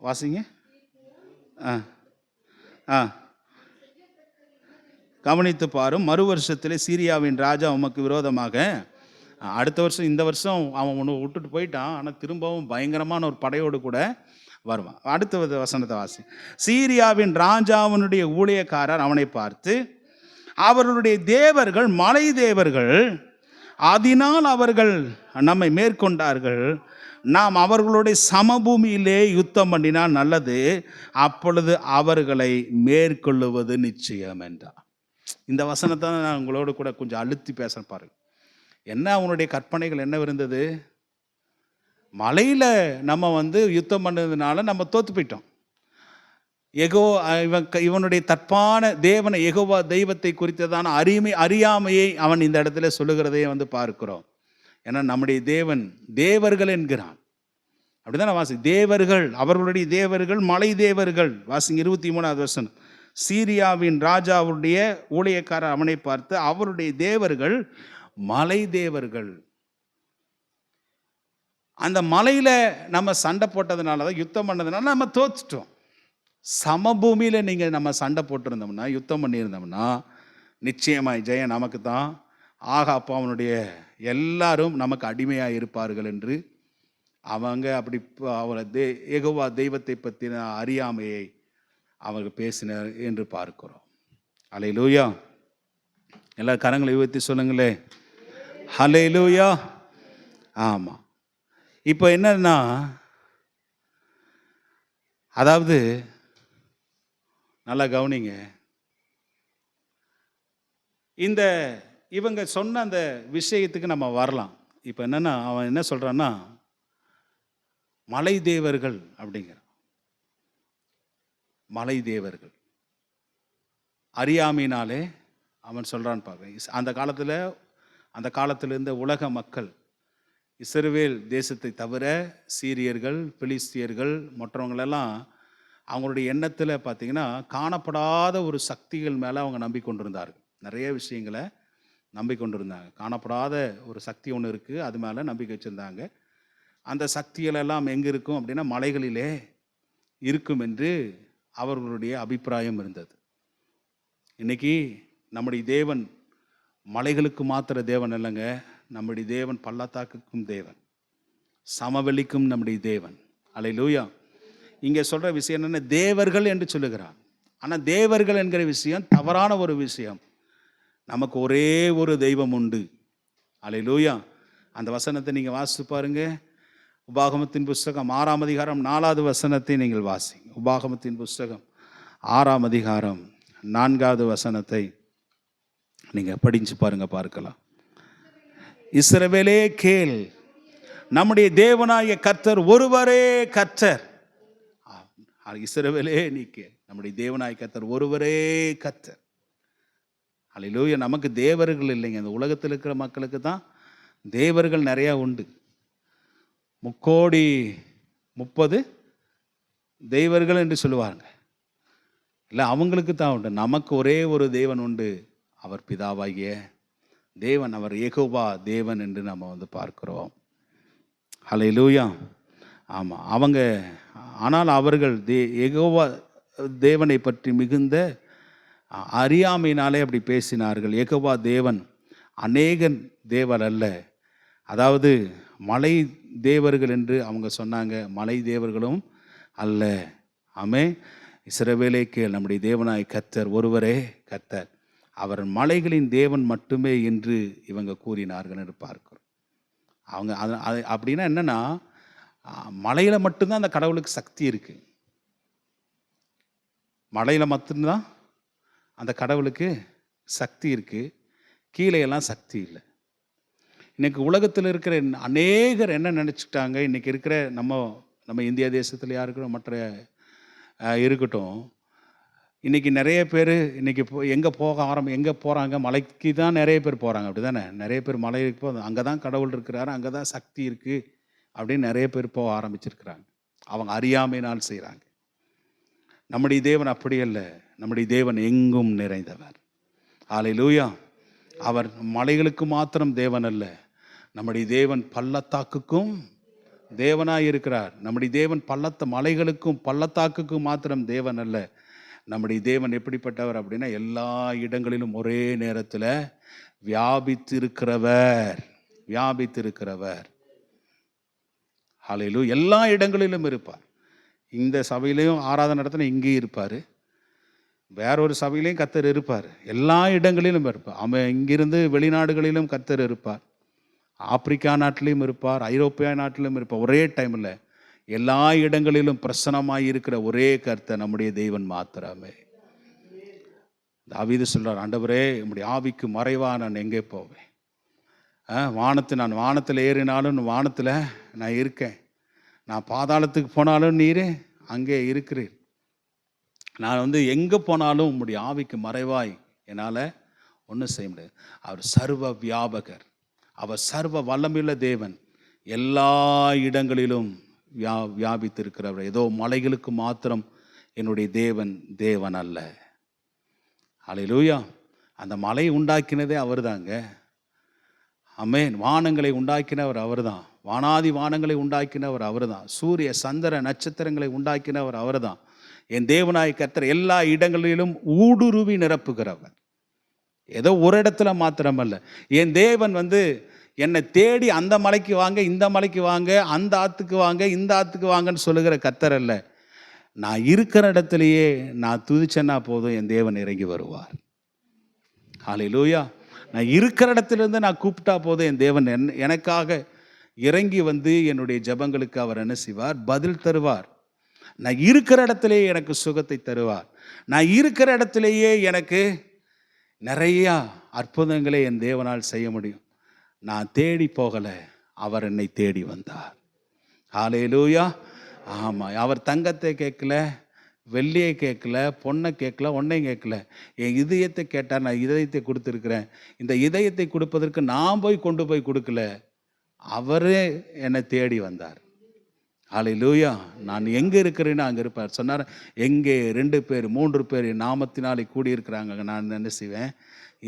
வாசிங்க. கவனித்து பாரும், மறு வருஷத்தில் சீரியாவின் ராஜா உமக்கு விரோதமாக, அடுத்த வருஷம், இந்த வருஷம் அவன் ஒன்று விட்டுட்டு போயிட்டான், ஆனால் திரும்பவும் பயங்கரமான ஒரு படையோடு கூட வருவான். அடுத்த வசனத்தை வாசி. சீரியாவின் ராஜாவினுடைய ஊழியக்காரர் அவனை பார்த்து, அவர்களுடைய தேவர்கள் மலை தேவர்கள், அதனால் அவர்கள் நம்மை மேற்கொண்டார்கள், நாம் அவர்களுடைய சமபூமியிலே யுத்தம் பண்ணினால் நல்லது, அப்பொழுது அவர்களை மேற்கொள்ளுவது நிச்சயம் என்றார். இந்த வசனத்தை நான் உங்களோடு கூட கொஞ்சம் அழுத்தி பேச பாருங்க. என்ன அவனுடைய கற்பனைகள் என்ன இருந்தது? மலையில் நம்ம வந்து யுத்தம் பண்ணதுனால நம்ம தோற்று போயிட்டோம். இவனுடைய தற்பான தேவனை, யெகோவா தெய்வத்தை குறித்ததான அறியாமையை அவன் இந்த இடத்துல சொல்லுகிறதையே வந்து பார்க்கிறோம். ஏன்னா நம்முடைய தேவன் தேவர்கள் என்கிறான். அப்படிதான் வாசி, தேவர்கள், அவர்களுடைய தேவர்கள் மலை தேவர்கள். வாசிங்க 23வது வசனம். சீரியாவின் ராஜாவுடைய ஊழியக்காரர் அவனை பார்த்து, அவருடைய தேவர்கள் மலை தேவர்கள். அந்த மலையில் நம்ம சண்டை போட்டதுனால தான், யுத்தம் பண்ணதுனால நம்ம தோத்துட்டோம். சமபூமியில் நீங்கள் நம்ம சண்டை போட்டிருந்தோம்னா, யுத்தம் பண்ணியிருந்தோம்னா, நிச்சயமாய் ஜெயம் நமக்கு தான். அப்போ அவனுடைய எல்லாரும் நமக்கு அடிமையாக இருப்பார்கள் என்று அவங்க அப்படி அவரை யெகோவா தெய்வத்தை பற்றின அறியாமையை அவர்கள் பேசினார் என்று பார்க்கிறோம். அல்லேலூயா. எல்லா கரங்களை உயர்த்தி சொல்லுங்களே, அல்லேலூயா. ஆமாம். இப்போ என்னன்னா, அதாவது நல்லா கவனிங்க, இவங்க சொன்ன அந்த விஷயத்துக்கு நம்ம வரலாம். இப்போ என்னன்னா, அவன் என்ன சொல்கிறான்னா, மலை தேவர்கள் அப்படிங்கிற, மலை தேவர்கள் அறியாமையினாலே அவன் சொல்கிறான் பாருங்க. அந்த காலத்தில் இருந்த உலக மக்கள், இஸ்ரவேல் தேசத்தை தவிர சீரியர்கள், பிலிஸ்தியர்கள் மற்றவங்களெல்லாம் அவங்களுடைய எண்ணத்தில் பார்த்திங்கன்னா காணப்படாத ஒரு சக்திகள் மேலே அவங்க நம்பிக்கொண்டிருந்தார்கள். நிறைய விஷயங்களை நம்பிக்கொண்டிருந்தாங்க. காணப்படாத ஒரு சக்தி ஒன்று இருக்குது, அது மேலே நம்பிக்கை வச்சுருந்தாங்க. அந்த சக்திகளெல்லாம் எங்கே இருக்கும் அப்படின்னா மலைகளிலே இருக்கும் என்று அவர்களுடைய அபிப்பிராயம் இருந்தது. இன்றைக்கி நம்முடைய தேவன் மலைகளுக்கு மாத்திர தேவன் இல்லைங்க. நம்முடைய தேவன் பள்ளத்தாக்குக்கும் தேவன், சமவெளிக்கும் நம்முடைய தேவன். அல்லேலூயா. இங்கே சொல்கிற விஷயம் என்னென்ன, தேவர்கள் என்று சொல்லுகிறான். ஆனால் தேவர்கள் என்கிற விஷயம் தவறான ஒரு விஷயம். நமக்கு ஒரே ஒரு தெய்வம் உண்டு. அல்லேலூயா. அந்த வசனத்தை நீங்கள் வாசித்து பாருங்க. உபாகமத்தின் புஸ்தகம் 6ஆம் அதிகாரம் 4வது வசனத்தை நீங்கள் வாசிங்க. உபாகமத்தின் புஸ்தகம் 6ஆம் அதிகாரம் 4வது வசனத்தை நீங்கள் படிச்சு பாருங்க, பார்க்கலாம். இஸ்ரவேலே கேள், நம்முடைய தேவனாகிய கர்த்தர் ஒருவரே கர்த்தர். இஸ்ரவேலே நீ கேள், நம்முடைய தேவனாகிய கர்த்தர் ஒருவரே கர்த்தர். அல்லேலூயா. நமக்கு தேவர்கள் இல்லைங்க. இந்த உலகத்தில் இருக்கிற மக்களுக்கு தான் தேவர்கள் நிறையா உண்டு. 3,30,00,000 தெய்வர்கள் என்று சொல்லுவாங்க. இல்லை, அவங்களுக்கு தான் உண்டு. நமக்கு ஒரே ஒரு தேவன் உண்டு, அவர் பிதாவாகிய தேவன், அவர் யெகோவா தேவன் என்று நம்ம வந்து பார்க்கிறோம். அல்லேலூயா. ஆமாம். ஆனால் அவர்கள் யெகோவா தேவனை பற்றி மிகுந்த அறியாமையினாலே அப்படி பேசினார்கள். யெகோவா தேவன் அநேகன் தேவன் அல்ல, அதாவது மலை தேவர்கள் என்று அவங்க சொன்னாங்க. மலை தேவர்களும் அல்ல. ஆமே. இஸ்ரவேலே கேள், நம்முடைய தேவனாய் கர்த்தர் ஒருவரே கர்த்தர், அவர் மலைகளின் தேவன் மட்டுமே என்று இவங்க கூறினார்கள் என்று பார்க்கிறோம். அவங்க அது அப்படின்னா என்னன்னா, மலையில் மட்டும்தான் அந்த கடவுளுக்கு சக்தி இருக்கு. மலையில் மட்டும்தான் அந்த கடவுளுக்கு சக்தி இருக்கு, கீழே எல்லாம் சக்தி இல்லை. இன்னைக்கு உலகத்தில் இருக்கிற அநேகர் என்ன நினச்சிக்கிட்டாங்க, இன்னைக்கு இருக்கிற நம்ம இந்தியா தேசத்தில் யாருக்கணும் மற்ற இருக்கட்டும், இன்றைக்கி நிறைய பேர் இன்றைக்கி எங்கே போகிறாங்க, மலைக்கு தான் நிறைய பேர் போகிறாங்க. அப்படி தானே? நிறைய பேர் மலைக்கு அங்கே தான் கடவுள் இருக்கிறாரு, அங்கே தான் சக்தி இருக்குது அப்படின்னு நிறைய பேர் போக ஆரம்பிச்சிருக்கிறாங்க. அவங்க அறியாமையினால் செய்கிறாங்க. நம்முடைய தேவன் அப்படி அல்ல. நம்முடைய தேவன் எங்கும் நிறைந்தவர். ஹல்லேலூயா. அவர் மலைகளுக்கு மாத்திரம் தேவன் அல்ல, நம்முடைய தேவன் பள்ளத்தாக்குக்கும் தேவனாய் இருக்கிறார். நம்முடைய தேவன் மலைகளுக்கும் பள்ளத்தாக்குக்கும் மாத்திரம் தேவன் அல்ல. நம்முடைய தேவன் எப்படிப்பட்டவர் அப்படின்னா, எல்லா இடங்களிலும் ஒரே நேரத்தில் வியாபித்திருக்கிறவர். ஹல்லேலூயா. எல்லா இடங்களிலும் இருப்பார். இந்த சபையிலையும் ஆராதனை நடத்தின இங்கேயும் இருப்பார், வேறொரு சபையிலையும் கர்த்தர் இருப்பார். எல்லா இடங்களிலும் இருப்பார். அவன் இங்கிருந்து வெளிநாடுகளிலும் கர்த்தர் இருப்பார், ஆப்பிரிக்கா நாட்டிலையும் இருப்பார், ஐரோப்பியா நாட்டிலும் இருப்பார். ஒரே டைமில் எல்லா இடங்களிலும் பிரசன்னமாக இருக்கிற ஒரே கர்த்தர் நம்முடைய தேவன் மாத்திரமே. தாவீது சொல்றார், ஆண்டவரே நம்முடைய ஆவிக்கு மறைவா நான் எங்கே போவேன்? நான் வானத்தில் ஏறினாலும் வானத்தில் நான் இருக்கேன், நான் பாதாளத்துக்கு போனாலும் நீரே அங்கே இருக்கிறீர். நான் எங்கே போனாலும் உம்முடைய ஆவிக்கு மறைவாய் என்னால் ஒன்றும் செய்ய முடியாது. அவர் சர்வ வியாபகர், அவர் சர்வ வல்லமையுள்ள தேவன், எல்லா இடங்களிலும் வியாபித்திருக்கிறவர். ஏதோ மலைகளுக்கு மாத்திரம் என்னுடைய தேவன் அல்ல. ஹல்லேலூயா. அந்த மலை உண்டாக்கினதே அவர் தாங்க. ஆமென். வானங்களை உண்டாக்கினவர் அவர் தான், வானாதி வானங்களை உண்டாக்கினவர் அவர் தான், சூரிய சந்திர நட்சத்திரங்களை உண்டாக்கினவர் அவர் தான். என் தேவனாய் கர்த்தர் எல்லா இடங்களிலும் ஊடுருவி நிரப்புகிறவர். ஏதோ ஒரு இடத்துல மாத்திரமல்ல. என் தேவன் என்னை தேடி அந்த மலைக்கு வாங்க, இந்த மலைக்கு வாங்க, அந்த ஆற்றுக்கு வாங்க, இந்த ஆற்றுக்கு வாங்கன்னு சொல்லுகிற கர்த்தர் அல்ல. நான் இருக்கிற இடத்துலையே நான் துதிச்சேன்னா போதும், என் தேவன் இறங்கி வருவார். ஹல்லேலூயா. நான் இருக்கிற இடத்துலேருந்து நான் கூப்பிட்டா போதும், என் தேவன் எனக்காக இறங்கி என்னுடைய ஜெபங்களுக்கு அவர் என்ன செய்வார்? பதில் தருவார். நான் இருக்கிற இடத்துலையே எனக்கு சுகத்தை தருவார். நான் இருக்கிற இடத்துலையே எனக்கு நிறையா அற்புதங்களை என் தேவனால் செய்ய முடியும். நான் தேடி போகலை, அவர் என்னை தேடி வந்தார். ஹல்லேலூயா. ஆமாம். அவர் தங்கத்தை கேட்கல, வெள்ளியை கேட்கல, பொண்ணை கேட்கல, ஒன்றையும் கேட்கல. என் இதயத்தை கேட்டார், நான் இதயத்தை கொடுத்துருக்குறேன். இந்த இதயத்தை கொடுப்பதற்கு நான் கொண்டு போய் கொடுக்கல, அவரே என்னை தேடி வந்தார். ஹல்லேலூயா. நான் எங்கே இருக்கிறேன்னு அங்கே இருப்பார். சொன்னார், எங்கே 2 பேர் 3 பேர் நாமத்தினாலே கூடியிருக்கிறாங்க, நான் என்ன செய்வேன்?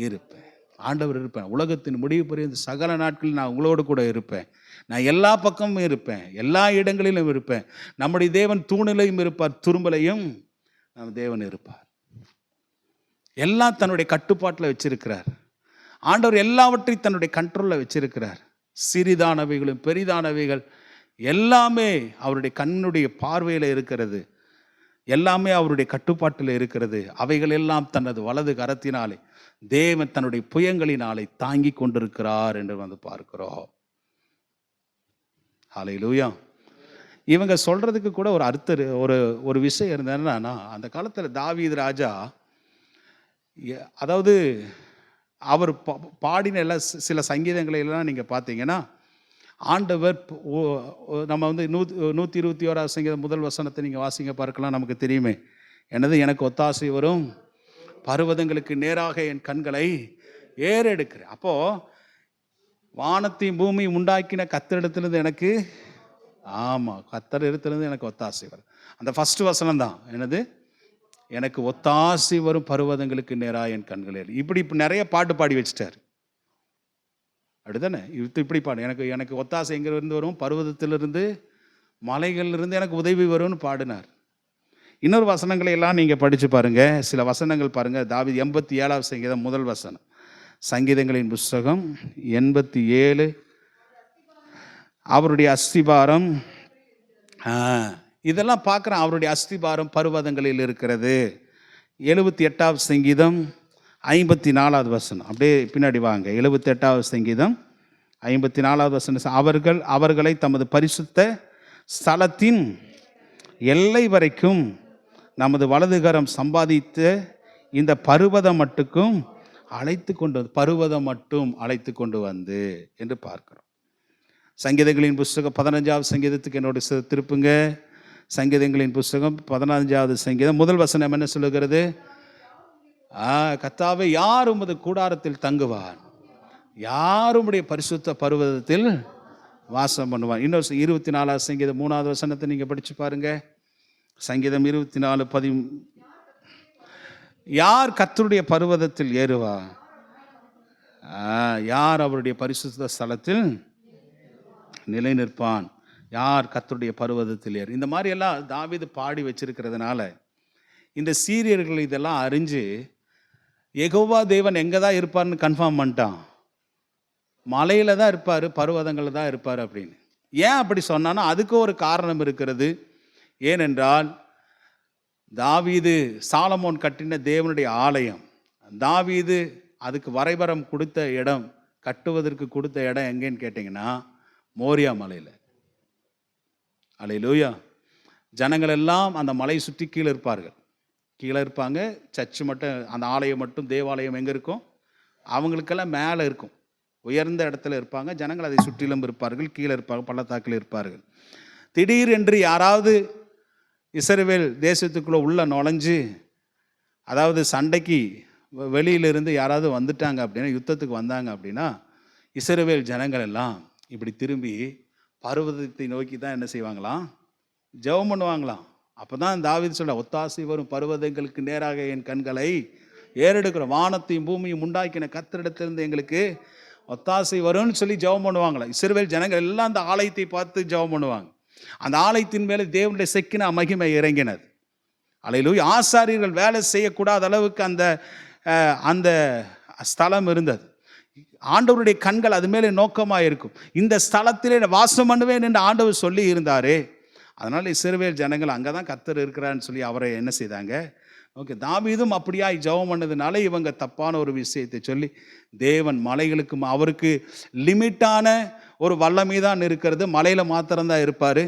இருப்பேன். ஆண்டவர் இருப்பேன். உலகத்தின் முடிவு பெரிய சகல நாட்களில் நான் உங்களோடு கூட இருப்பேன். நான் எல்லா பக்கமும் இருப்பேன், எல்லா இடங்களிலும் இருப்பேன். நம்முடைய தேவன் தூணிலையும் இருப்பார், துரும்பலையும் நம்ம தேவன் இருப்பார். எல்லாம் தன்னுடைய கட்டுப்பாட்டில் வச்சிருக்கிறார். ஆண்டவர் எல்லாவற்றையும் தன்னுடைய கண்ட்ரோலில் வச்சிருக்கிறார். சிறிதானவைகளும் பெரிதானவைகள் எல்லாமே அவருடைய கண்ணுடைய பார்வையில் இருக்கிறது. எல்லாமே அவருடைய கட்டுப்பாட்டில் இருக்கிறது. அவைகள் எல்லாம் தனது வலது கரத்தினாலே தேவன் தன்னுடைய புயங்களினாலே தாங்கி கொண்டிருக்கிறார் என்று பார்க்கிறோம். ஹல்லேலூயா. இவங்க சொல்றதுக்கு கூட ஒரு ஒரு விஷயம் இருந்ததுன்னா, அந்த காலத்தில் தாவீது ராஜா, அதாவது அவர் பாடின எல்லாம் சில சங்கீதங்களை எல்லாம் நீங்கள் பார்த்தீங்கன்னா, ஆண்டவர் நம்ம 121 சங்கீதம் முதல் வசனத்தை நீங்கள் வாசிங்க பார்க்கலாம், நமக்கு தெரியுமே. எனக்கு ஒத்தாசை வரும், பர்வதங்களுக்கு நேராக என் கண்களை ஏறெடுக்கிறேன். அப்போது வானத்தையும் பூமி உண்டாக்கின கர்த்தரிடத்திலிருந்து எனக்கு, ஆமாம், கர்த்தர் இடத்துலேருந்து எனக்கு ஒத்தாசை வரும். அந்த ஃபஸ்ட்டு வசனம் தான் எனக்கு ஒத்தாசை வரும், பர்வதங்களுக்கு நேராக என் கண்களை. இப்படி நிறைய பாட்டு பாடி வச்சுட்டார். அப்படிதானே? இப்படி பாடு, எனக்கு ஒத்தாசை எங்கிருந்து வரும்? பர்வதத்திலிருந்து, மலைகளிலிருந்து எனக்கு உதவி வரும்னு பாடினார். இன்னொரு வசனங்களை எல்லாம் நீங்கள் படித்து பாருங்கள். சில வசனங்கள் பாருங்கள். தாவீது 87 சங்கீதம் முதல் வசனம், சங்கீதங்களின் புஸ்தகம் 87 அவருடைய அஸ்திபாரம், இதெல்லாம் பார்க்குறேன். அவருடைய அஸ்திபாரம் பர்வதங்களில் இருக்கிறது. 78வது சங்கீதம் 54வது வசனம். அப்படியே பின்னாடி வாங்க. 78வது சங்கீதம் 54வது வசனம். அவர்களை தமது பரிசுத்த ஸ்தலத்தின் எல்லை வரைக்கும் நமது வலதுகரம் சம்பாதித்த இந்த பர்வதம் மட்டுக்கும் அழைத்து கொண்டு வந்து, பர்வதம் மட்டும் அழைத்து கொண்டு வந்து என்று பார்க்கிறோம். சங்கீதங்களின் புஸ்தகம் 15வது சங்கீதத்துக்கு என்னோட திருப்புங்க. சங்கீதங்களின் புஸ்தகம் 15வது சங்கீதம் முதல் வசனம் என்ன சொல்லுகிறது? கர்த்தாவே, யார் உமது கூடாரத்தில் தங்குவார்? யார் உம்முடைய பரிசுத்த பர்வதத்தில் வாசம் பண்ணுவார்? இன்னொரு 24வது சங்கீதம் 3வது வசனத்தை நீங்க படிச்சு பாருங்க. சங்கீதம் 24:10. யார் கர்த்தருடைய பர்வதத்தில் ஏறுவார்? யார் அவருடைய பரிசுத்த ஸ்தலத்தில் நிலை நிற்பான்? யார் கர்த்தருடைய பர்வதத்தில் ஏறு? இந்த மாதிரி எல்லாம் தாவீது பாடி வச்சிருக்கிறதுனால இந்த சீரியர்கள் இதெல்லாம் அறிஞ்சு யெகோவா தேவன் எங்கே தான் இருப்பார்னு கன்ஃபார்ம் பண்ணிட்டான். மலையில் தான் இருப்பார், பர்வதங்களில் தான் இருப்பார் அப்படின்னு. ஏன் அப்படி சொன்னான்னா அதுக்கு ஒரு காரணம் இருக்கிறது. ஏனென்றால் தாவீது சாலமோன் கட்டின தேவனுடைய ஆலயம், தாவீது அதுக்கு வரைபடம் கொடுத்த இடம், கட்டுவதற்கு கொடுத்த இடம் எங்கேன்னு கேட்டிங்கன்னா மோரியா மலையில். அல்லேலூயா. ஜனங்கள் எல்லாம் அந்த மலை சுற்றி கீழே இருப்பாங்க. சர்ச்சு மட்டும், அந்த ஆலயம் மட்டும், தேவாலயம் எங்கே இருக்கும்? அவங்களுக்கெல்லாம் மேலே இருக்கும், உயர்ந்த இடத்துல இருப்பாங்க. ஜனங்கள் அதை சுற்றிலும் இருப்பார்கள், கீழே இருப்பாங்க, பள்ளத்தாக்கில் இருப்பார்கள். திடீரென்று யாராவது இஸ்ரவேல் தேசத்துக்குள்ளே உள்ள நுழைஞ்சு, அதாவது சண்டைக்கு வெளியிலிருந்து யாராவது வந்துட்டாங்க அப்படின்னா, யுத்தத்துக்கு வந்தாங்க அப்படின்னா, இஸ்ரவேல் ஜனங்கள் எல்லாம் இப்படி திரும்பி பர்வதத்தை நோக்கி தான் என்ன செய்வாங்களாம்? ஜெபம் பண்ணுவாங்களாம். அப்போ தான் தாவீது சொல்ல, ஒத்தாசை வரும் பர்வதங்களுக்கு நேராக என் கண்களை ஏறெடுக்கிற, வானத்தையும் பூமியும் உண்டாக்கின கர்த்தரிடத்திலிருந்து எங்களுக்கு ஒத்தாசை வரும்னு சொல்லி ஜெபம் பண்ணுவாங்களாம். இஸ்ரவேல் ஜனங்கள் எல்லாம் அந்த ஆலயத்தை பார்த்து ஜெபம் பண்ணுவாங்க. அந்த ஆலயத்தின் மேலே தேவனுடைய செக்கின மகிமை இறங்கினது. அல்லேலூயா. ஆசாரியர்கள் வேலை செய்யக்கூடாத அளவுக்கு அந்த ஸ்தலம் இருந்தது. ஆண்டவருடைய கண்கள் அது மேலே நோக்கமாக இருக்கும். இந்த ஸ்தலத்திலே வாசம் பண்ணுவேன் என்று ஆண்டவர் சொல்லி இருந்தாரே. அதனால் இஸ்ரவேல் ஜனங்கள் அங்கே தான் கர்த்தர் இருக்கிறான்னு சொல்லி அவரை என்ன செய்தாங்க? ஓகே, தாவீதும் அப்படியாய் ஜெபம் பண்ணதுனால இவங்க தப்பான ஒரு விஷயத்தை சொல்லி, தேவன் மலைகளுக்கு, அவருக்கு லிமிட்டான ஒரு வல்லமை தான் இருக்கிறது, மலையில் மாத்திரம்தான் இருப்பார்,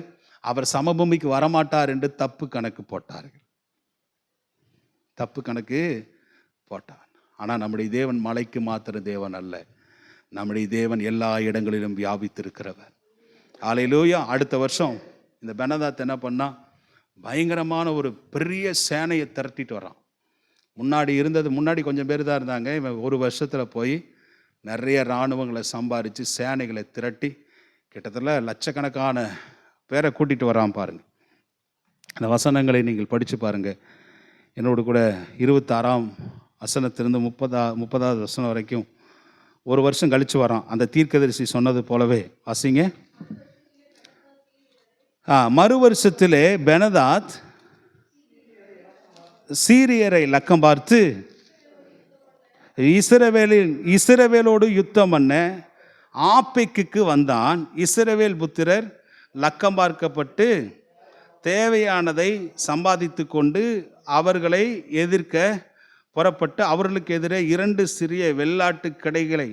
அவர் சமபூமிக்கு வரமாட்டார் என்று தப்பு கணக்கு போட்டார். ஆனால் நம்முடைய தேவன் மலைக்கு மாத்திர தேவன் அல்ல. நம்முடைய தேவன் எல்லா இடங்களிலும் வியாபித்திருக்கிறவர். அல்லேலூயா. அடுத்த வருஷம் இந்த பெனதாத் என்ன பண்ணா, பயங்கரமான ஒரு பெரிய சேனையை திரட்டிட்டு வரான். முன்னாடி கொஞ்சம் பேர் தான் இருந்தாங்க. இவன் ஒரு வருஷத்தில் போய் நிறைய இராணுவங்களை சம்பாரித்து சேனைகளை திரட்டி கிட்டத்தட்ட லட்சக்கணக்கான பேரை கூட்டிகிட்டு வரான் பாருங்கள். அந்த வசனங்களை நீங்கள் படித்து பாருங்கள். என்னோடு கூட 26ஆம் வசனத்திலிருந்து 30வது வசனம் வரைக்கும் ஒரு வருஷம் கழித்து வரான். அந்த தீர்க்கதரிசி சொன்னது போலவே வாசிங்க. மறு வருஷத்திலே பெனதாத் சீரியரை லக்கம் பார்த்து இஸ்ரவேலோடு யுத்தம் பண்ண ஆப்பெக்குக்கு வந்தான். இஸ்ரவேல் புத்திரர் லக்கம் பார்க்கப்பட்டு தேவையானதை சம்பாதித்து கொண்டு அவர்களை எதிர்க்க புறப்பட்டு, அவர்களுக்கு எதிரே 2 சிறிய வெள்ளாட்டு கடைகளை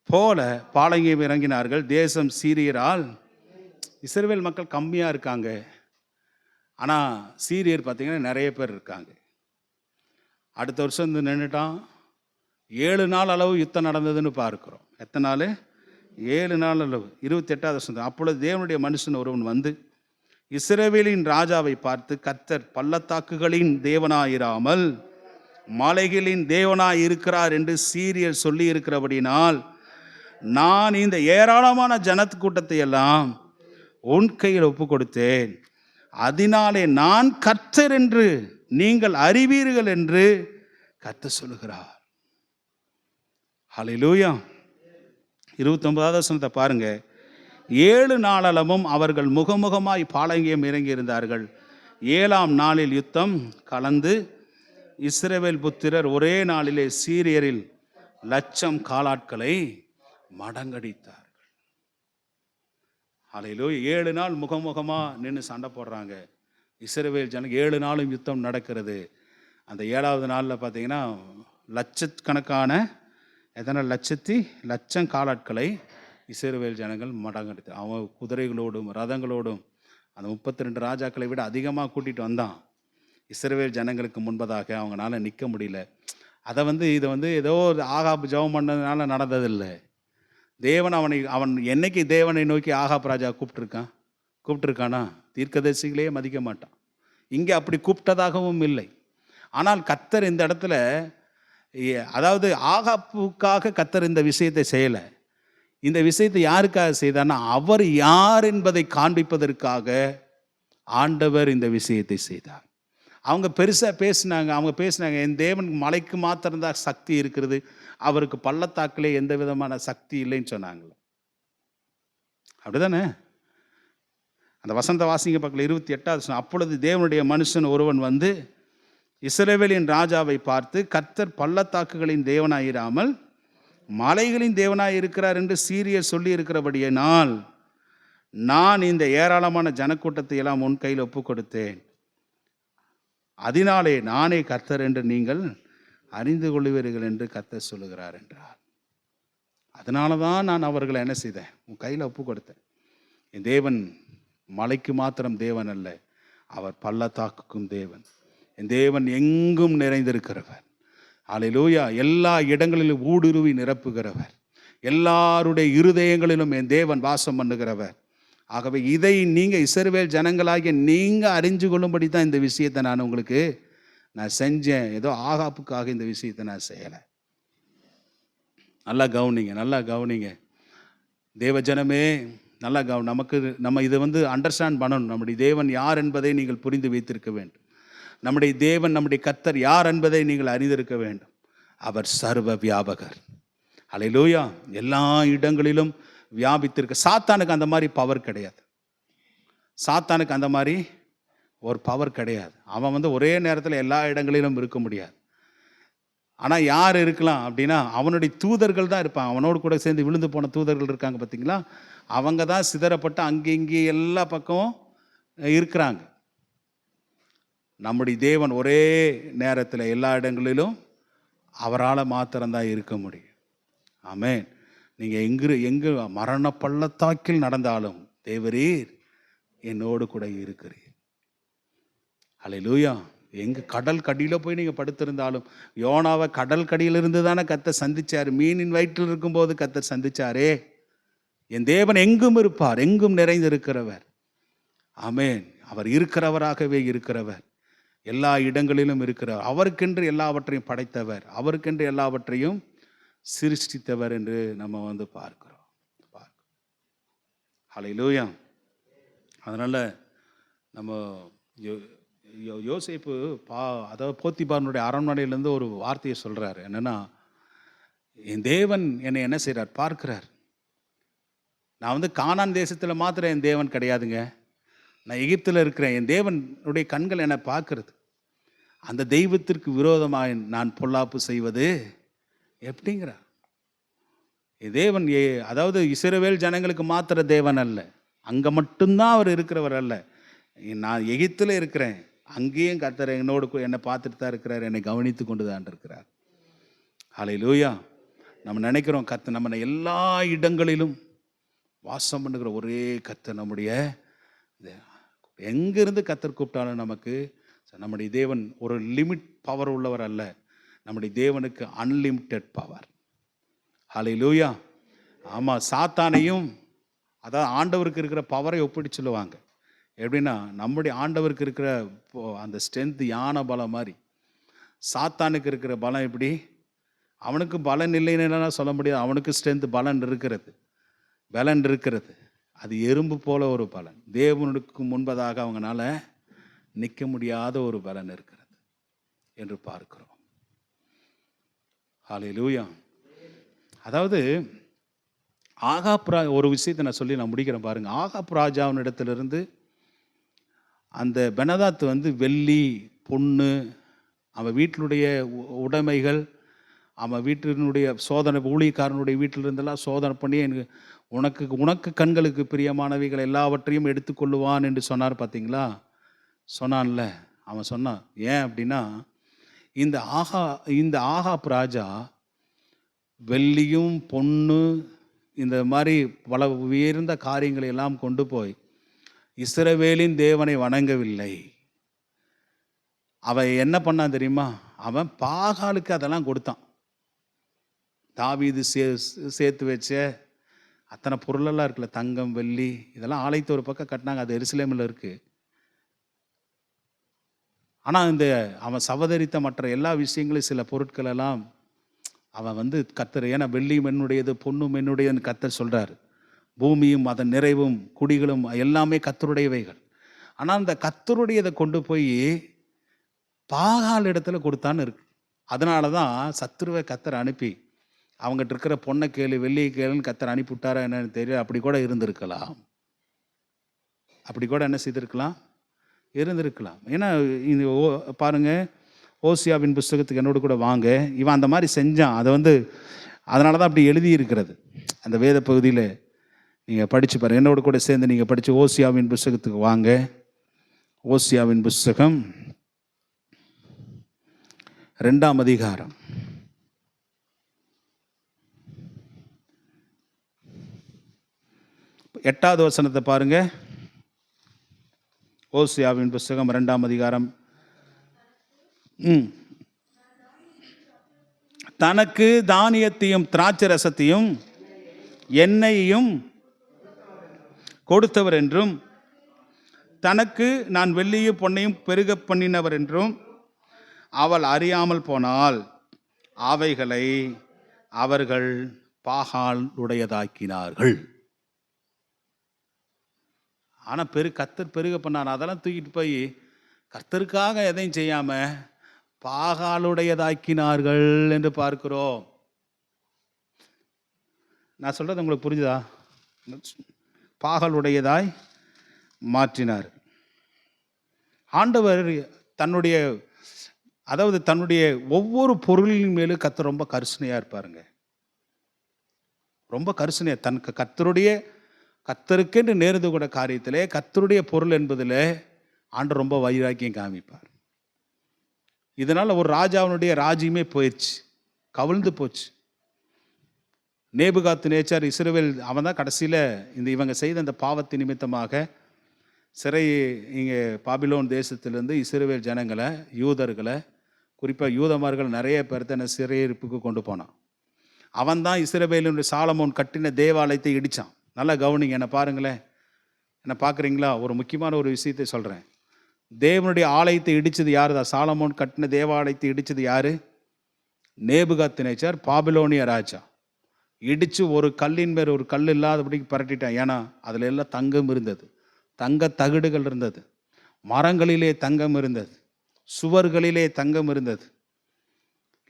போல பாளையம் இறங்கினார்கள். தேசம் சீரியரால், இஸ்ரவேல் மக்கள் கம்மியாக இருக்காங்க, ஆனால் சீரியர் பார்த்திங்கன்னா நிறைய பேர் இருக்காங்க. அடுத்த வருஷம் வந்து நின்றுட்டான். 7 நாள் அளவு யுத்தம் நடந்ததுன்னு பார்க்குறோம். எத்தனை நாள்? 7 நாள் அளவு. 28வது வருஷம். அப்பொழுது தேவனுடைய மனுஷன் ஒருவன் வந்து இஸ்ரவேலின் ராஜாவை பார்த்து, கர்த்தர் பள்ளத்தாக்குகளின் தேவனாயிராமல் மலைகளின் தேவனாய் இருக்கிறார் என்று சீரியர் சொல்லி இருக்கிறபடினால் நான் இந்த ஏராளமான ஜனத்து கூட்டத்தை எல்லாம் உன் கையில் ஒப்பு கொடுத்தேன். அதனாலே நான் கர்த்தர் என்று நீங்கள் அறிவீர்கள் என்று கர்த்தர் சொல்லுகிறார். ஹல்லேலூயா. 29வது வசனத்தை பாருங்க. 7 நாளளவும் அவர்கள் முகமுகமாய் பாளையம் இறங்கி இருந்தார்கள். 7ஆம் நாளில் யுத்தம் கலந்து இஸ்ரவேல் புத்திரர் ஒரே நாளிலே சீரியரில் 1,00,000 காலாட்களை மடங்கடித்தார்கள். ஹல்லேலூயா. 7 நாள் முகமுகமாக நின்று சண்டை போடுறாங்க இஸ்ரவேல் ஜனங்க. 7 நாளும் யுத்தம் நடக்கிறது. அந்த 7வது நாளில் பார்த்தீங்கன்னா லட்சக்கணக்கான லட்சம் காலாட்களை இஸ்ரவேல் ஜனங்கள் மடங்கெடுத்து அவன் குதிரைகளோடும் ரதங்களோடும் அந்த 32 ராஜாக்களை விட அதிகமாக கூட்டிகிட்டு வந்தான். இஸ்ரவேல் ஜனங்களுக்கு முன்பதாக அவங்களால நிற்க முடியல. இதை ஏதோ ஆகாப் ஜெபம் பண்ணதுனால நடந்ததில்லை. தேவன் அவன் என்னைக்கு தேவனை நோக்கி ஆகாப் ராஜா கூப்பிட்டுருக்கானா? தீர்க்கதரிசிகளே மதிக்க மாட்டான். இங்கே அப்படி கூப்பிட்டதாகவும் இல்லை. ஆனால் கர்த்தர் இந்த இடத்துல அதாவது ஆகாப்புக்காக கர்த்தர் இந்த விஷயத்தை செய்யலை. இந்த விஷயத்தை யாருக்காக செய்தார்னா அவர் யார் என்பதை காண்பிப்பதற்காக ஆண்டவர் இந்த விஷயத்தை செய்தார். அவங்க பெருசாக பேசினாங்க, என் தேவன் மலைக்கு மாத்திரம்தான் சக்தி இருக்கிறது, அவருக்கு பள்ளத்தாக்கிலே எந்த விதமான சக்தி இல்லைன்னு சொன்னாங்களே. அப்படிதானே? அந்த வசந்த வாசிங்க பக்கத்தில் 28வது. அப்பொழுது தேவனுடைய மனுஷன் ஒருவன் வந்து இஸ்ரவேலின் ராஜாவை பார்த்து, கர்த்தர் பள்ளத்தாக்குகளின் தேவனாயிராமல் மலைகளின் தேவனாய் இருக்கிறார் என்று சீரியர் சொல்லி இருக்கிறபடியினால் நான் இந்த ஏராளமான ஜனக்கூட்டத்தை எல்லாம் உன் கையில் ஒப்பு கொடுத்தேன். அதனாலே நானே கர்த்தர் என்று நீங்கள் அறிந்து கொள்வீர்கள் என்று கர்த்தர் சொல்லுகிறார் என்றார். அதனால தான் நான் அவர்களை என்ன செய்தேன்? உன் கையில் ஒப்பு கொடுத்தேன். என் தேவன் மலைக்கு மாத்திரம் தேவன் அல்ல, அவர் பள்ளத்தாக்குக்கும் தேவன். என் தேவன் எங்கும் நிறைந்திருக்கிறவர். அல்லேலூயா. எல்லா இடங்களிலும் ஊடுருவி நிரப்புகிறவர். எல்லாருடைய இருதயங்களிலும் என் தேவன் வாசம் பண்ணுகிறவர். ஆகவே இதை நீங்கள் இஸ்ரவேல் ஜனங்களாகிய நீங்கள் அறிஞ்சு கொள்ளும்படி தான் இந்த விஷயத்தை நான் செஞ்சேன். ஏதோ ஆகாப்புக்காக இந்த விஷயத்தை நான் செய்யலை. நல்லா கவனிங்க தேவஜனமே, நல்லா நம்ம இதை அண்டர்ஸ்டாண்ட் பண்ணணும். நம்முடைய தேவன் யார் என்பதை நீங்கள் புரிந்து வைத்திருக்க வேண்டும். நம்முடைய தேவன், நம்முடைய கர்த்தர் யார் என்பதை நீங்கள் அறிந்திருக்க வேண்டும். அவர் சர்வ வியாபகர். அல்லேலூயா. எல்லா இடங்களிலும் வியாபித்திருக்க. சாத்தானுக்கு அந்த மாதிரி பவர் கிடையாது. சாத்தானுக்கு அந்த மாதிரி ஒரு பவர் கிடையாது. அவன் ஒரே நேரத்தில் எல்லா இடங்களிலும் இருக்க முடியாது. ஆனால் யார் இருக்கலாம் அப்படின்னா அவனுடைய தூதர்கள் தான் இருப்பாங்க. அவனோடு கூட சேர்ந்து விழுந்து போன தூதர்கள் இருக்காங்க பார்த்தீங்களா? அவங்க தான் சிதறப்பட்டு அங்கே இங்கே எல்லா பக்கமும் இருக்கிறாங்க. நம்முடைய தேவன் ஒரே நேரத்தில் எல்லா இடங்களிலும் அவரால் மாத்திரம்தான் இருக்க முடியும். ஆமென். நீங்கள் எங்கு மரண பள்ளத்தாக்கில் நடந்தாலும் தேவரீர் என்னோடு கூட இருக்கிறீர். அல்லேலூயா. எங்கே கடல் கடியில் போய் நீங்கள் படுத்திருந்தாலும், யோனாவை கடல் கடியிலிருந்து தானே கர்த்தர் சந்திச்சார். மீனின் வயிற்றில் இருக்கும்போது கர்த்தர் சந்திச்சாரே. என் தேவன் எங்கும் இருப்பார், எங்கும் நிறைந்திருக்கிறவர். ஆமென். அவர் இருக்கிறவராகவே இருக்கிறவர். எல்லா இடங்களிலும் இருக்கிறவர். அவருக்கென்று எல்லாவற்றையும் படைத்தவர், அவருக்கென்று எல்லாவற்றையும் சிருஷ்டித்தவர் என்று நம்ம பார்க்கிறோம். ஹல்லேலூயா. அதனால் நம்ம யோசேப்பு அதாவது போத்திபாரனுடைய அரண்மனையிலேருந்து ஒரு வார்த்தையை சொல்கிறார். என்னென்னா, என் தேவன் என்னை என்ன செய்கிறார் பார்க்கிறார். நான் கானான் தேசத்தில் மாத்திரம் என் தேவன் கிடையாதுங்க, நான் எகிப்தில் இருக்கிறேன். என் தேவனுடைய கண்கள் என்னை பார்க்கறது. அந்த தெய்வத்திற்கு விரோதமாக நான் பொல்லாப்பு செய்வது எப்படிங்கிறார். என் தேவன் அதாவது இஸ்ரவேல் ஜனங்களுக்கு மாத்திர தேவன் அல்ல, அங்கே மட்டும்தான் அவர் இருக்கிறவர் அல்ல. நான் எகிப்தில் இருக்கிறேன், அங்கேயும் கர்த்தர் என்னோடு என்னை பார்த்துட்டு தான் இருக்கிறார், என்னை கவனித்து கொண்டு தான் இருக்கிறார். ஹல்லேலூயா. நம்ம நினைக்கிறோம் கர்த்தர் நம்ம எல்லா இடங்களிலும் வாசம் பண்ணுகிற ஒரே கர்த்தர். நம்முடைய எங்கிருந்து கர்த்தர் கூப்பிட்டாலும் நமக்கு நம்முடைய தேவன் ஒரு லிமிட் பவர் உள்ளவர் அல்ல. நம்முடைய தேவனுக்கு அன்லிமிட்டெட் பவர். ஹல்லேலூயா. ஆமாம். சாத்தானையும் அதாவது ஆண்டவருக்கு இருக்கிற பவரை ஒப்பிட்டு சொல்லுவாங்க. எப்படின்னா, நம்முடைய ஆண்டவருக்கு இருக்கிற அந்த ஸ்ட்ரென்த் யானை பலம் மாதிரி, சாத்தானுக்கு இருக்கிற பலம் எப்படி? அவனுக்கு பலன் இல்லைன்னு சொல்ல முடியாது. அவனுக்கு ஸ்ட்ரென்த் பலன் இருக்கிறது. அது எறும்பு போல ஒரு பலன். தேவனுக்கு முன்பதாக அவங்களால நிற்க முடியாத ஒரு பலன் இருக்கிறது என்று பார்க்கிறோம். ஹல்லேலூயா. அதாவது ஆகாப் ஒரு விஷயத்தை நான் முடிக்கிறேன் பாருங்க. ஆகாப் ராஜாவின் இடத்திலிருந்து அந்த பெனதாத் வெள்ளி பொண்ணு, அவன் வீட்டினுடைய உடைமைகள், அவன் வீட்டினுடைய சோதனை, ஊழியக்காரனுடைய வீட்டிலிருந்தெல்லாம் சோதனை பண்ணி எனக்கு உனக்கு கண்களுக்கு பிரியமானவைகள் எல்லாவற்றையும் எடுத்துக்கொள்ளுவான் என்று சொன்னார். பார்த்தீங்களா? சொன்னான்ல. அவன் சொன்னான். ஏன் அப்படின்னா, இந்த ஆகாப் ராஜா வெள்ளியும் பொண்ணு இந்த மாதிரி பல உயர்ந்த காரியங்களை எல்லாம் கொண்டு போய் இஸ்ரவேலின் தேவனை வணங்கவில்லை. அவன் என்ன பண்ணான் தெரியுமா? அவன் பாகாலுக்கு அதெல்லாம் கொடுத்தான். தாவீது சேர்த்து வச்ச அத்தனை பொருளெல்லாம் இருக்குல்ல, தங்கம் வெள்ளி, இதெல்லாம் ஆலயத்தை ஒரு பக்கம் கட்டினாங்க. அது எருசலேமில் இருக்குது. ஆனால் அவன் சவதரித்த மற்ற எல்லா விஷயங்களையும் சில பொருட்களெல்லாம் அவன் கர்த்தர், ஏன்னா வெள்ளியும் என்னுடையது பொண்ணும் என்னுடையதுன்னு கர்த்தர் சொல்கிறார். பூமியும் அதன் நிறைவும் குடிகளும் எல்லாமே கர்த்தருடையவைகள். ஆனால் அந்த கர்த்தருடையதை கொண்டு போய் பாகால் இடத்துல கொடுத்தான்னு இருக்கு. அதனால தான் சத்துருவை கர்த்தர் அனுப்பி அவங்ககிட்ட இருக்கிற பொண்ணை கேளு வெள்ளியை கேளுன்னு கர்த்தர் அனுப்பி விட்டாரா என்னன்னு தெரியல. அப்படி கூட இருந்திருக்கலாம். அப்படி கூட என்ன செய்திருக்கலாம்? இருந்திருக்கலாம். ஏன்னா இது பாருங்கள், ஓசியாவின் புஸ்தகத்துக்கு என்னோடு கூட வாங்க. இவன் அந்த மாதிரி செஞ்சான். அதை அதனால தான் அப்படி எழுதியிருக்கிறது. அந்த வேத பகுதியில் நீங்கள் படித்து பாருங்கள். என்னோடு கூட சேர்ந்து நீங்கள் படித்து ஓசியாவின் புஸ்தகத்துக்கு வாங்க. ஓசியாவின் புஸ்தகம் 2ஆம் அதிகாரம் 8வது வசனத்தை பாருங்க. ஓசியாவின் புஸ்தகம் 2ஆம் அதிகாரம். தனக்கு தானியத்தையும் திராட்சை ரசத்தையும் எண்ணெயையும் கொடுத்தவர் என்றும், தனக்கு நான் வெள்ளியும் பொன்னையும் பெருக பண்ணினவர் என்றும் அவள் அறியாமல் போனால் அவைகளை அவர்கள் பாகால் உடையதாக்கினார்கள். ஆனால் கர்த்தர் பெருக பண்ணார். அதெல்லாம் தூக்கிட்டு போய் கர்த்தருக்காக எதையும் செய்யாமல் பாகாலுடையதாக்கினார்கள் என்று பார்க்கிறோம். நான் சொல்கிறது உங்களுக்கு புரிஞ்சுதா? பாகாலுடையதாய் மாற்றினார். ஆண்டவர் தன்னுடைய ஒவ்வொரு பொருளின் மேலும் கர்த்தர் ரொம்ப கரிசனையாக இருப்பாருங்க. ரொம்ப கரிசனையாக கர்த்தருக்கென்று நேர்ந்து கூட காரியத்திலே கர்த்தருடைய பொருள் என்பதில் ஆண்டவர் ரொம்ப வைராக்கியம் காமிப்பார். இதனால் ஒரு ராஜாவினுடைய ராஜ்யமே போயிடுச்சு, கவிழ்ந்து போச்சு. நேபுகாத்நேச்சார் இஸ்ரவேல், அவன் தான் கடைசியில் இவங்க செய்த அந்த பாவத்தின் நிமித்தமாக சிறை இங்கே பாபிலோன் தேசத்திலிருந்து இஸ்ரவேல் ஜனங்களை, யூதர்களை, குறிப்பாக யூதமார்கள் நிறைய பேர் தன்னை சிறையிருப்புக்கு கொண்டு போனான். அவன் தான் இஸ்ரவேலுடைய சாலமோன் கட்டின தேவாலயத்தை இடித்தான். நல்லா கவனிங்க, என்ன பாருங்களேன், என்ன பார்க்குறீங்களா? ஒரு முக்கியமான ஒரு விஷயத்தை சொல்கிறேன். தேவனுடைய ஆலயத்தை இடித்தது யார் தான்? சாலமோன் கட்டின தேவாலயத்தை இடித்தது யார்? நேபுகாத்நேச்சார், பாபிலோனிய ராஜா. இடித்து ஒரு கல்லின் மேல் ஒரு கல் இல்லாதபடிக்கு பரட்டிட்டான். ஏன்னா அதில் எல்லாம் தங்கம் இருந்தது, தங்க தகடுகள் இருந்தது, மரங்களிலே தங்கம் இருந்தது, சுவர்களிலே தங்கம் இருந்தது,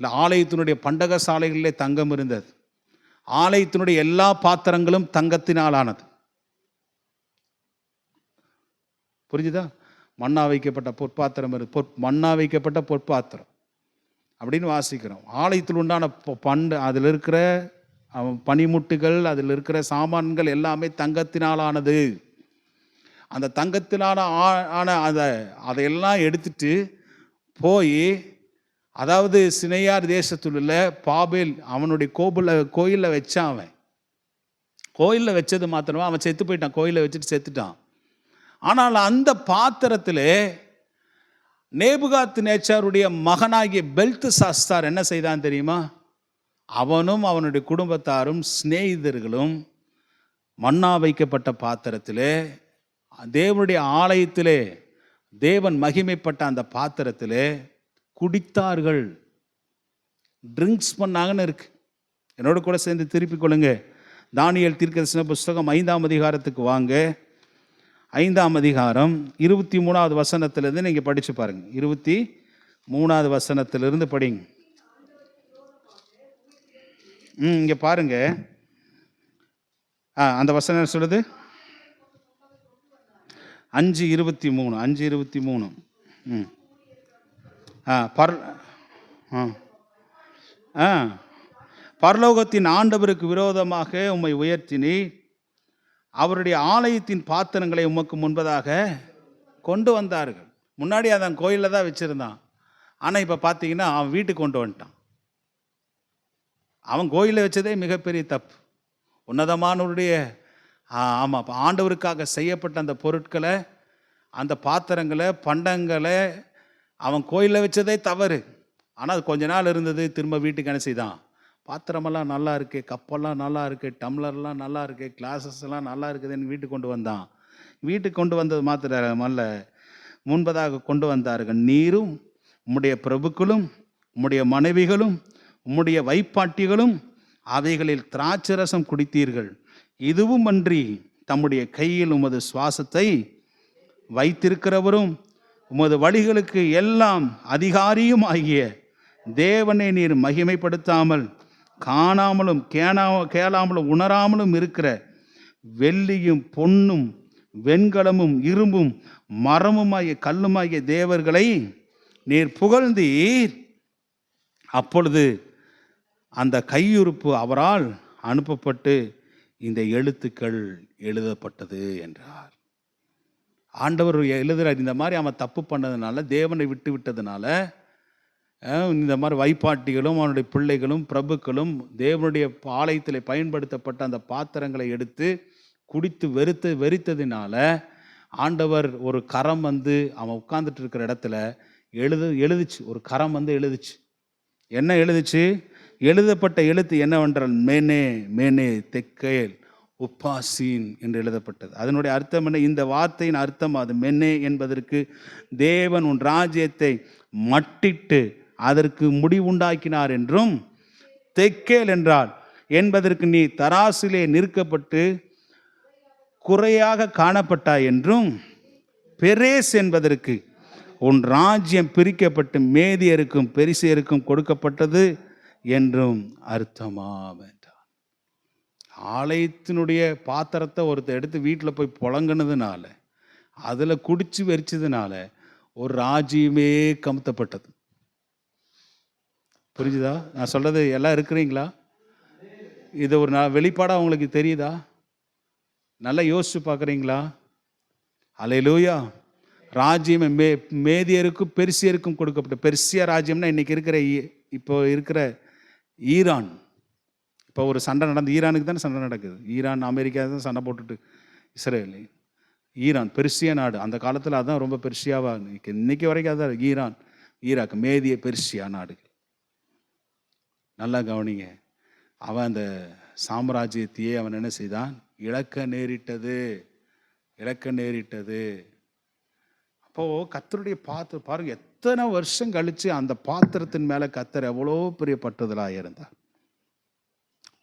இல்லை ஆலயத்தினுடைய பண்டக சாலைகளிலே தங்கம் இருந்தது. ஆலயத்தினுடைய எல்லா பாத்திரங்களும் தங்கத்தினால் ஆனது. புரிஞ்சுதா? மண்ணா வைக்கப்பட்ட பொற்பாத்திரம், மண்ணா வைக்கப்பட்ட பொற்பாத்திரம் அப்படின்னு வாசிக்கிறோம். ஆலயத்தில் உண்டான அதில் இருக்கிற பனிமுட்டுகள், அதில் இருக்கிற சாமான்கள் எல்லாமே தங்கத்தினாலானது. அந்த தங்கத்தினால அதையெல்லாம் எடுத்துட்டு போய், அதாவது சினையார் தேசத்தில் உள்ள பாபேல் அவனுடைய கோயிலில் வச்சான். அவன் கோயிலில் வச்சது மாத்திரமா, அவன் செத்து போயிட்டான், கோயிலில் வச்சுட்டு செத்துட்டான். ஆனால் அந்த பாத்திரத்தில் நேபுகாத்நேச்சாருடைய மகனாகிய பெல்த்சாத்சார் என்ன செய்தான் தெரியுமா? அவனும் அவனுடைய குடும்பத்தாரும் சிநேகிதர்களும் மண்ணா வைக்கப்பட்ட பாத்திரத்திலே, தேவனுடைய ஆலயத்திலே தேவன் மகிமைப்பட்ட அந்த பாத்திரத்திலே குடித்தார்கள், ட்ரிங்க்ஸ் பண்ணாங்கன்னு இருக்கு. என்னோட கூட சேர்ந்து திருப்பிக் கொள்ளுங்க. தானியேல் தீர்க்கதரிசன புஸ்தகம் 5ஆம் அதிகாரத்துக்கு வாங்க. 5ஆம் அதிகாரம் 23வது வசனத்திலிருந்து நீங்கள் படித்து பாருங்க. 23வது வசனத்திலிருந்து படிங்க. இங்கே பாருங்க, அந்த வசனம் சொல்லுது 5:23. 5:23. ஆ பரலோகத்தின் ஆண்டவருக்கு விரோதமாக உம்மை உயர்த்தினி, அவருடைய ஆலயத்தின் பாத்திரங்களை உமக்கு முன்பதாக கொண்டு வந்தார்கள். முன்னாடி அதான் கோயிலில் தான் வச்சுருந்தான். ஆனால் இப்போ பார்த்தீங்கன்னா அவன் வீட்டுக்கு கொண்டு வந்துட்டான். அவன் கோயிலில் வச்சதே மிகப்பெரிய தப்பு. உன்னதமானவருடைய ஆமாம், ஆண்டவருக்காக செய்யப்பட்ட அந்த பொருட்களை, அந்த பாத்திரங்களை, பண்டங்களை அவன் கோயிலில் வச்சதே தவறு. ஆனால் அது கொஞ்ச நாள் இருந்தது. திரும்ப வீட்டுக்கு என்ன செய்தான்? பாத்திரமெல்லாம் நல்லா இருக்கு, கப்பெல்லாம் நல்லா இருக்கு, டம்ளர்லாம் நல்லா இருக்கு, கிளாஸஸ் எல்லாம் நல்லா இருக்குதுன்னு வீட்டுக்கு கொண்டு வந்தான். வீட்டுக்கு கொண்டு வந்தது மாத்திரமல்ல, முன்பதாக கொண்டு வந்தார்கள். நீரும் உம்முடைய பிரபுக்களும் உம்முடைய மனைவிகளும் உம்முடைய வைப்பாட்டிகளும் அவைகளில் திராட்சரசம் குடித்தீர்கள். இதுவும் அன்றி தம்முடைய கையில் உமது சுவாசத்தை வைத்திருக்கிறவரும் உமது வழிகளுக்கு எல்லாம் அதிகாரியும் ஆகிய தேவனை நீர் மகிமைப்படுத்தாமல், காணாமலும் கேளாமலும் உணராமலும் இருக்கிற வெள்ளியும் பொன்னும் வெண்கலமும் இரும்பும் மரமுமாகிய கல்லுமாகிய தேவர்களை நீர் புகழ்ந்தீர். அப்பொழுது அந்த கையுறுப்பு அவரால் அனுப்பப்பட்டு இந்த எழுத்துக்கள் எழுதப்பட்டது என்றார். ஆண்டவர் எழுதுகிறார். இந்த மாதிரி அவன் தப்பு பண்ணதுனால, தேவனை விட்டு விட்டதுனால, இந்த மாதிரி வைப்பாட்டிகளும் அவனுடைய பிள்ளைகளும் பிரபுக்களும் தேவனுடைய ஆலயத்தில் பயன்படுத்தப்பட்ட அந்த பாத்திரங்களை எடுத்து குடித்து வெறித்ததினால ஆண்டவர் ஒரு கரம் வந்து அவன் உட்கார்ந்துட்டு இருக்கிற இடத்துல எழுதுச்சு. ஒரு கரம் வந்து எழுதுச்சு. என்ன எழுதுச்சு? எழுதப்பட்ட எழுத்து என்னவென்றால் மேனே மேனே தெக்கேல் உப்பாசீன் என்று எழுதப்பட்டது. அதனுடைய அர்த்தம் என்ன? இந்த வார்த்தையின் அர்த்தம் அது. மென்னே என்பதற்கு தேவன் உன் ராஜ்யத்தை மட்டிட்டு அதற்கு முடிவுண்டாக்கினார் என்றும், தெக்கேல் என்றால் என்பதற்கு நீ தராசிலே நிற்கப்பட்டு குறையாக காணப்பட்டாய் என்றும், பெரேஸ் என்பதற்கு உன் ராஜ்யம் பிரிக்கப்பட்டு மேதியருக்கும் பெரிசியருக்கும் கொடுக்கப்பட்டது என்றும் அர்த்தமாம் என்றார். ஆலயத்தினுடைய பாத்திரத்தை ஒருத்தர் எடுத்து வீட்டில் போய் புழங்கினதுனால, அதில் குடிச்சு வெறிச்சதுனால ஒரு ராஜ்யமே கமுத்தப்பட்டது. புரிஞ்சுதா நான் சொல்றது? எல்லாம் இருக்கிறீங்களா? இது ஒரு வெளிப்பாடாக உங்களுக்கு தெரியுதா? நல்லா யோசிச்சு பார்க்குறீங்களா? அல்லேலூயா. ராஜ்யம் மேதியருக்கும் பெர்சியருக்கும் கொடுக்கப்பட்ட, பெர்சியா ராஜ்யம்னா இன்னைக்கு இருக்கிற இப்போ இருக்கிற ஈரான். இப்போ ஒரு சண்டை நடந்து, ஈரானுக்கு தானே சண்டை நடக்குது. ஈரான் அமெரிக்கா தான் சண்டை போட்டுட்டு இஸ்ரேல். ஈரான் பெர்சியா நாடு. அந்த காலத்தில் அதுதான் ரொம்ப பெர்சியாவாக, இன்னைக்கு வரைக்கும் அதான் ஈரான், ஈராக், மேதிய பெர்சியா நாடு. நல்லா கவனிங்க. அவன் அந்த சாம்ராஜ்யத்தையே அவன் என்ன செய்தான்? இழக்க நேரிட்டது. அப்போது கர்த்தருடைய பாத்திரம் பாருங்க, எத்தனை வருஷம் கழித்து அந்த பாத்திரத்தின் மேலே கர்த்தர் எவ்வளோ பெரிய பட்டுதலாக இருந்தார்.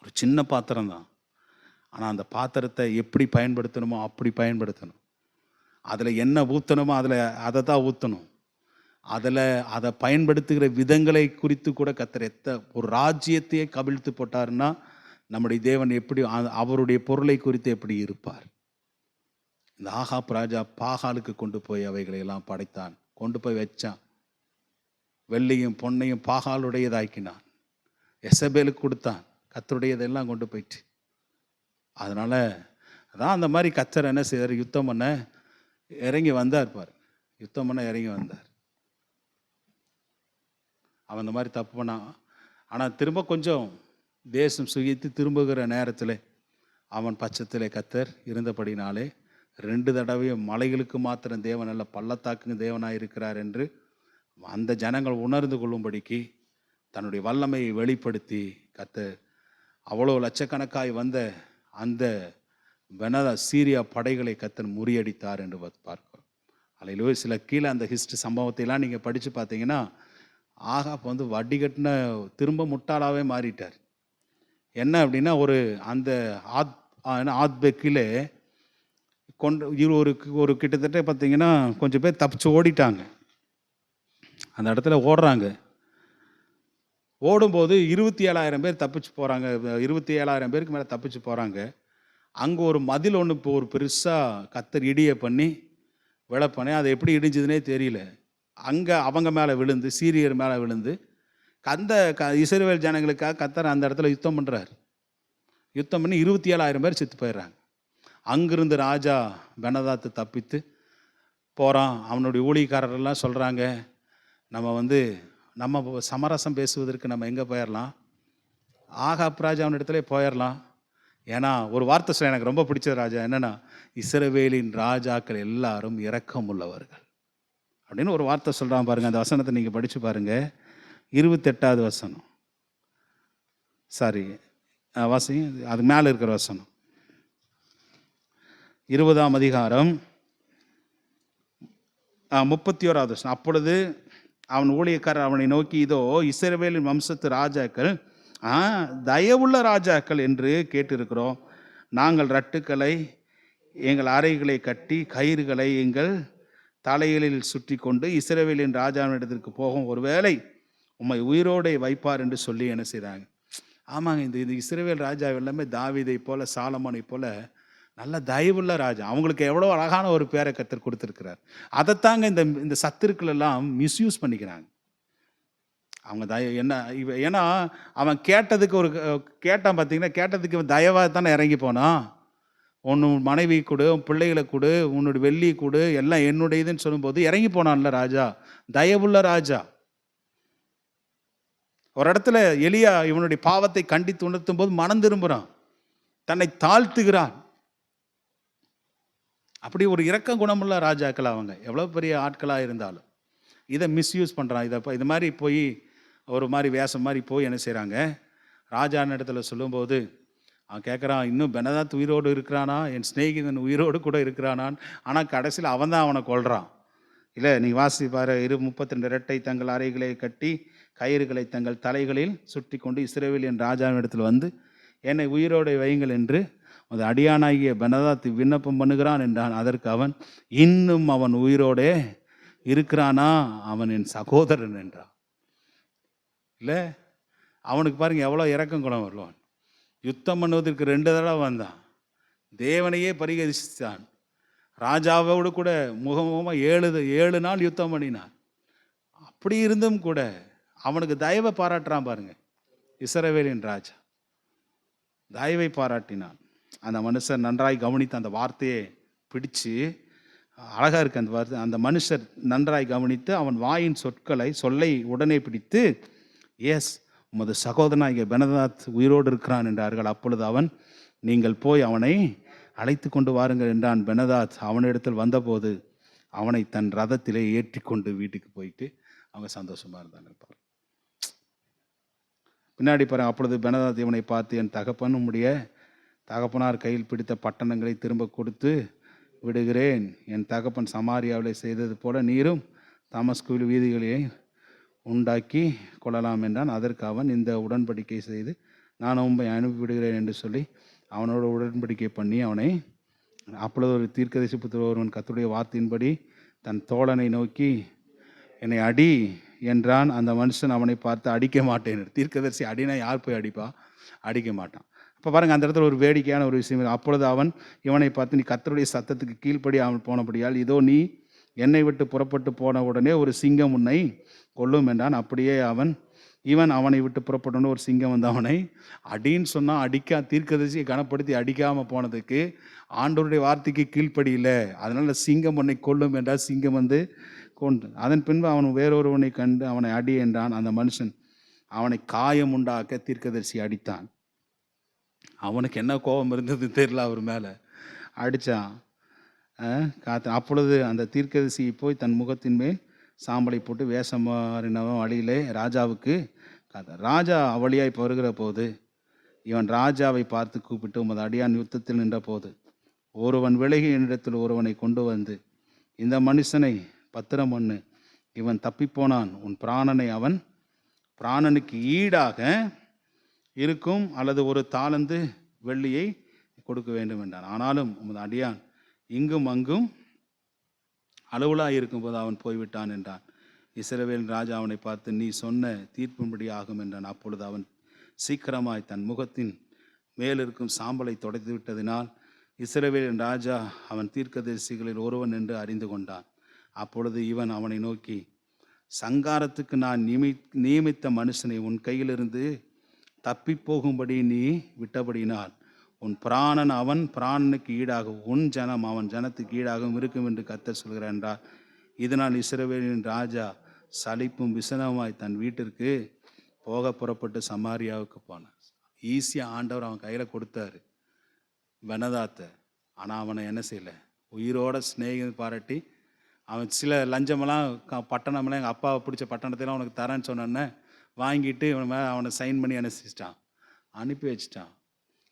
ஒரு சின்ன பாத்திரம் தான், ஆனால் அந்த பாத்திரத்தை எப்படி பயன்படுத்தணுமோ அப்படி பயன்படுத்தணும். அதில் என்ன ஊற்றணுமோ அதை தான் ஊற்றணும். அதை பயன்படுத்துகிற விதங்களை குறித்து கூட கர்த்தர் ஒரு ராஜ்யத்தையே கவிழ்த்து போட்டாருன்னா நம்முடைய தேவன் எப்படி அவருடைய பொருளை குறித்து எப்படி இருப்பார்? இந்த ஆகாப் ராஜா பாகாலுக்கு கொண்டு போய் அவைகளை எல்லாம் படைத்தான், கொண்டு போய் வச்சான். வெள்ளியும் பொன்னையும் பாகாலுடையதாக்கினான். எசபேலுக்கு கொடுத்தான், கர்த்தருடையதெல்லாம் கொண்டு போயிட்டு. அதனால அதான் அந்த மாதிரி கர்த்தர் என்ன செய்தார்? யுத்தம் பண்ண இறங்கி வந்தார். பாரு, யுத்தம் பண்ண இறங்கி வந்தார். அவன் இந்த மாதிரி தப்பு பண்ணான். ஆனால் திரும்ப கொஞ்சம் தேசம் சுகித்து திரும்புகிற நேரத்தில் அவன் பட்சத்தில் கர்த்தர் இருந்தபடினாலே 2 தடவையும் மலைகளுக்கு மாத்திரம் தேவன் அல்ல, பள்ளத்தாக்குங்க தேவனாக இருக்கிறார் என்று அந்த ஜனங்கள் உணர்ந்து கொள்ளும்படிக்கு தன்னுடைய வல்லமையை வெளிப்படுத்தி கர்த்தர் அவ்வளோ லட்சக்கணக்காய் வந்த அந்த சீரியா படைகளை கர்த்தர் முறியடித்தார் என்று பார்க்கிறோம். அல்லேலூயா. சில கீழே அந்த ஹிஸ்ட்ரி சம்பவத்தையெல்லாம் நீங்கள் படித்து பார்த்தீங்கன்னா, ஆகாப் வந்து வடிகட்டின திரும்ப முட்டாளாவே மாறிட்டார். என்ன அப்படின்னா, அந்த ஆத்பெக்கிலே ஒரு கிட்டத்தட்ட பார்த்தீங்கன்னா கொஞ்சம் பேர் தப்பிச்சு ஓடிட்டாங்க. அந்த இடத்துல ஓடுறாங்க. ஓடும்போது 27,000 பேர் தப்பிச்சு போகிறாங்க. 27,000 பேருக்கு மேலே தப்பிச்சு போகிறாங்க. அங்கே ஒரு மதில் ஒன்று இப்போ ஒரு பெருசாக கர்த்தர் இடியை பண்ணி விழப்பண்ணி, அது எப்படி இடிஞ்சதுன்னே தெரியல. அங்கே அவங்க மேலே விழுந்து, சீரியர் மேலே விழுந்து அந்த இஸ்ரவேல் ஜனங்களுக்காக கர்த்தர் அந்த இடத்துல யுத்தம் பண்ணுறார். யுத்தம் பண்ணி 27,000 பேர் செத்து போயிடுறாங்க. அங்கிருந்து ராஜா பெனதாத்து தப்பித்து போகிறான். அவனுடைய ஊழியக்காரரெல்லாம் சொல்கிறாங்க, நம்ம சமரசம் பேசுவதற்கு நம்ம எங்கே போயிடலாம், ஆகாப் ராஜா அவனிடத்துல போயிடலாம். ஏன்னா ஒரு வார்த்தை சொல்ல எனக்கு ரொம்ப பிடிச்ச ராஜா என்னென்னா, இஸ்ரவேலின் ராஜாக்கள் எல்லாரும் இரக்கம் உள்ளவர்கள் அப்படின்னு ஒரு வார்த்தை சொல்கிறான் பாருங்கள். அந்த வசனத்தை நீங்கள் படித்து பாருங்கள். 28வது வசனம், சாரி வாசி, அது மேலே இருக்கிற வசனம், 20ஆம் அதிகாரம் 31வது வசனம். அப்பொழுது அவன் ஊழியக்காரர் அவனை நோக்கி, இதோ இஸ்ரவேலின் வம்சத்து ராஜாக்கள் தயவுள்ள ராஜாக்கள் என்று கேட்டிருக்கிறோம். நாங்கள் ரட்டுக்களை எங்கள் அறைகளை கட்டி கயிறுகளை எங்கள் தலைகளில் சுற்றி கொண்டு இஸ்ரவேலின் ராஜாவினிடத்திற்கு போகும், ஒருவேளை உம்மை உயிரோடே வைப்பார் என்று சொல்லி என்ன செய்கிறாங்க. ஆமாங்க, இந்த இஸ்ரவேல் ராஜா எல்லாமே தாவீதை போல சாலமோனை போல நல்ல தயவுள்ள ராஜா. அவங்களுக்கு எவ்வளோ அழகான ஒரு பேரை கர்த்தர் கொடுத்துருக்கிறார். அதைத்தாங்க இந்த சத்துருக்கள் எல்லாம் மிஸ்யூஸ் பண்ணிக்கிறாங்க. அவங்க ஏன்னா அவன் கேட்டான் பார்த்தீங்கன்னா, கேட்டதுக்கு தயவாக தானே இறங்கி போனான். உன் மனைவி கொடு, உன் பிள்ளைகளை கொடு, உன்னுடைய வெள்ளி கொடு, எல்லாம் என்னுடையதுன்னு சொல்லும்போது இறங்கி போனான்ல ராஜா, தயவுள்ள ராஜா. ஒரு இடத்துல எலியா இவனுடைய பாவத்தை கண்டித்து உணர்த்தும் போது மனம் திரும்புகிறான், தன்னை தாழ்த்துகிறான். அப்படி ஒரு இரக்க குணமுள்ள ராஜாக்கள் அவங்க, எவ்வளோ பெரிய ஆட்களாக இருந்தாலும். இதை மிஸ்யூஸ் பண்ணுறான். இது மாதிரி போய் ஒரு மாதிரி வேஷம் மாதிரி போய் என்ன செய்கிறாங்க, ராஜான இடத்துல சொல்லும்போது அவன் கேட்குறான், இன்னும் பெனதாத் உயிரோடு இருக்கிறானா, என் சிநேகிதன் உயிரோடு கூட இருக்கிறானான். ஆனால் கடைசியில் அவன் தான் அவனை கொல்றான். இல்லை, நீ வாசி பாரு, 32 இரட்டை தங்கள் அறைகளை கட்டி கயிறுகளை தங்கள் தலைகளில் சுற்றி கொண்டு இஸ்ரவேலின் ராஜாவின் இடத்துல வந்து என்னை உயிரோடு வையுங்கள் என்று அது அடியானாகிய பெனதாத் விண்ணப்பம் பண்ணுகிறான் என்றான். அதற்கு அவன், இன்னும் அவன் உயிரோடே இருக்கிறானா, அவன் என் சகோதரன் என்றான். இல்லை, அவனுக்கு பாருங்க எவ்வளோ இரக்கம் குணம் வருவான். யுத்தம் பண்ணுவதற்கு 2 தடவை வந்தான், தேவனையே பரிகரித்தான், ராஜாவோடு கூட முகமுகமாக 7 நாள் யுத்தம் பண்ணினான். அப்படி இருந்தும் கூட அவனுக்கு தயவை பாராட்டுறான் பாருங்க. இஸ்ரவேலின் ராஜா தயவை பாராட்டினான். அந்த மனுஷர் நன்றாய் கவனித்து அந்த வார்த்தையை பிடிச்சு, அழகாக இருக்கு அந்த வார்த்தை, அந்த மனுஷர் நன்றாய் கவனித்து அவன் வாயின் சொல்லை உடனே பிடித்து, எஸ், உமது சகோதரனாகிய பெனதாத் உயிரோடு இருக்கிறான் என்றார்கள். அப்பொழுது அவன், நீங்கள் போய் அவனை அழைத்து கொண்டு வாருங்கள் என்றான். பெனதாத் அவனிடத்தில் வந்தபோது அவனை தன் ரதத்திலே ஏற்றி கொண்டு வீட்டுக்கு போயிட்டு அவங்க சந்தோஷமாக இருந்தாங்க. பின்னாடி பாருங்க, அப்பொழுது பெனதாத் இவனை பார்த்து, என் தகப்பனார் கையில் பிடித்த பட்டணங்களை திரும்ப கொடுத்து விடுகிறேன். என் தகப்பன் சமாரியாவில் செய்தது போல நீரும் தமஸ்குவில் வீதிகளை உண்டாக்கி கொள்ளலாம் என்றான். அதற்கு அவன், இந்த உடன்படிக்கை செய்து நான் உண்மை அனுப்பிவிடுகிறேன் என்று சொல்லி அவனோட உடன்படிக்கை பண்ணி அவனை. அப்பொழுது ஒரு தீர்க்கதரிசி புத்திரர் ஒருவன் கர்த்தருடைய வார்த்தையின்படி தன் தோழனை நோக்கி, என்னை அடி என்றான். அந்த மனுஷன் அவனை பார்த்து, அடிக்க மாட்டேன். தீர்க்கதரிசி அடினா யார் போய் அடிப்பா? அடிக்க மாட்டான். அப்போ பாருங்கள், அந்த இடத்துல ஒரு வேடிக்கையான ஒரு விஷயம். அப்பொழுது அவன் இவனை பார்த்து, நீ கர்த்தருடைய சத்தத்துக்கு கீழ்ப்படி அவன் போனபடியால் இதோ நீ என்னை விட்டு புறப்பட்டு போன உடனே ஒரு சிங்கம் உன்னை கொல்லும் என்றான். அப்படியே இவன் அவனை விட்டு புறப்பட்டோன்னு ஒரு சிங்கம் வந்து அவனை அடின்னு சொன்னால் தீர்க்கதரிசியை கனப்படுத்தி அடிக்காமல் போனதுக்கு ஆண்டவருடைய வார்த்தைக்கு கீழ்ப்படி இல்லை. அதனால் சிங்கம் உன்னை கொல்லும் என்றால் சிங்கம் வந்து கொண்டு, அதன் பின்பு அவன் வேறொருவனை கண்டு அவனை அடி என்றான். அந்த மனுஷன் அவனை காயம் உண்டாக்க தீர்க்கதரிசி அடித்தான். அவனுக்கு என்ன கோபம் இருந்தது தெரியல, அவர் மேலே அடித்தான். அப்பொழுது அந்த தீர்க்கதரிசி போய் தன் முகத்தின் மேல் சாம்பலை போட்டு வேஷம் மாறினவன் வழியிலே ராஜாவுக்கு ராஜா அவளியாய் வருகிற போது இவன் ராஜாவை பார்த்து கூப்பிட்டு, உமது அடியான் யுத்தத்தில் நின்ற போது ஒருவன் விலகி என்னிடத்தில் ஒருவனை கொண்டு வந்து, இந்த மனுஷனை பத்திரம் பண்ணு, இவன் தப்பிப்போனான், உன் பிராணனை அவன் பிராணனுக்கு ஈடாக இருக்கும் அல்லது ஒரு தாளந்து வெள்ளியை கொடுக்க வேண்டும் என்றான். ஆனாலும் உமது அடியான் இங்கும் அங்கும் அளவுலாக இருக்கும்போது அவன் போய்விட்டான் என்றான். இஸ்ரவேல் ராஜா அவனை பார்த்து, நீ சொன்ன தீர்ப்பின்படி ஆகும் என்றான். அப்பொழுது அவன் சீக்கிரமாய் தன் முகத்தின் மேலிருக்கும் சாம்பலை துடைத்து விட்டதினால் இஸ்ரவேலின் ராஜா அவன் தீர்க்கதரிசிகளில் ஒருவன் என்று அறிந்து கொண்டான். அப்பொழுது இவன் அவனை நோக்கி, சங்காரத்துக்கு நான் நியமித்த மனுஷனை உன் கையிலிருந்து தப்பி போகும்படி நீ விட்டபடினால் உன் பிராணன் அவன் பிராணனுக்கு ஈடாகும், உன் ஜனம் அவன் ஜனத்துக்கு ஈடாகவும் இருக்கும் என்று கர்த்தர் சொல்கிறார் என்றார். இதனால் இஸ்ரவேலின் ராஜா சலிப்பும் விசனமாய் தன் வீட்டிற்கு போக புறப்பட்டு சமாரியாவுக்கு போனான். ஈஸியாக ஆண்டவர் அவன் கையில் கொடுத்தாரு பெனதாத்தை. ஆனால் அவனை என்ன செய்யலை, உயிரோட சிநேகம் பாராட்டி அவன் சில லஞ்சமெல்லாம் பட்டணமெல்லாம் எங்கள் அப்பாவை பிடிச்ச பட்டணத்தைலாம் அவனுக்கு தரேன்னு சொன்னோன்னே வாங்கிட்டு இவன் மேலே அவனை சைன் பண்ணி அனுப்பி வச்சிட்டான்.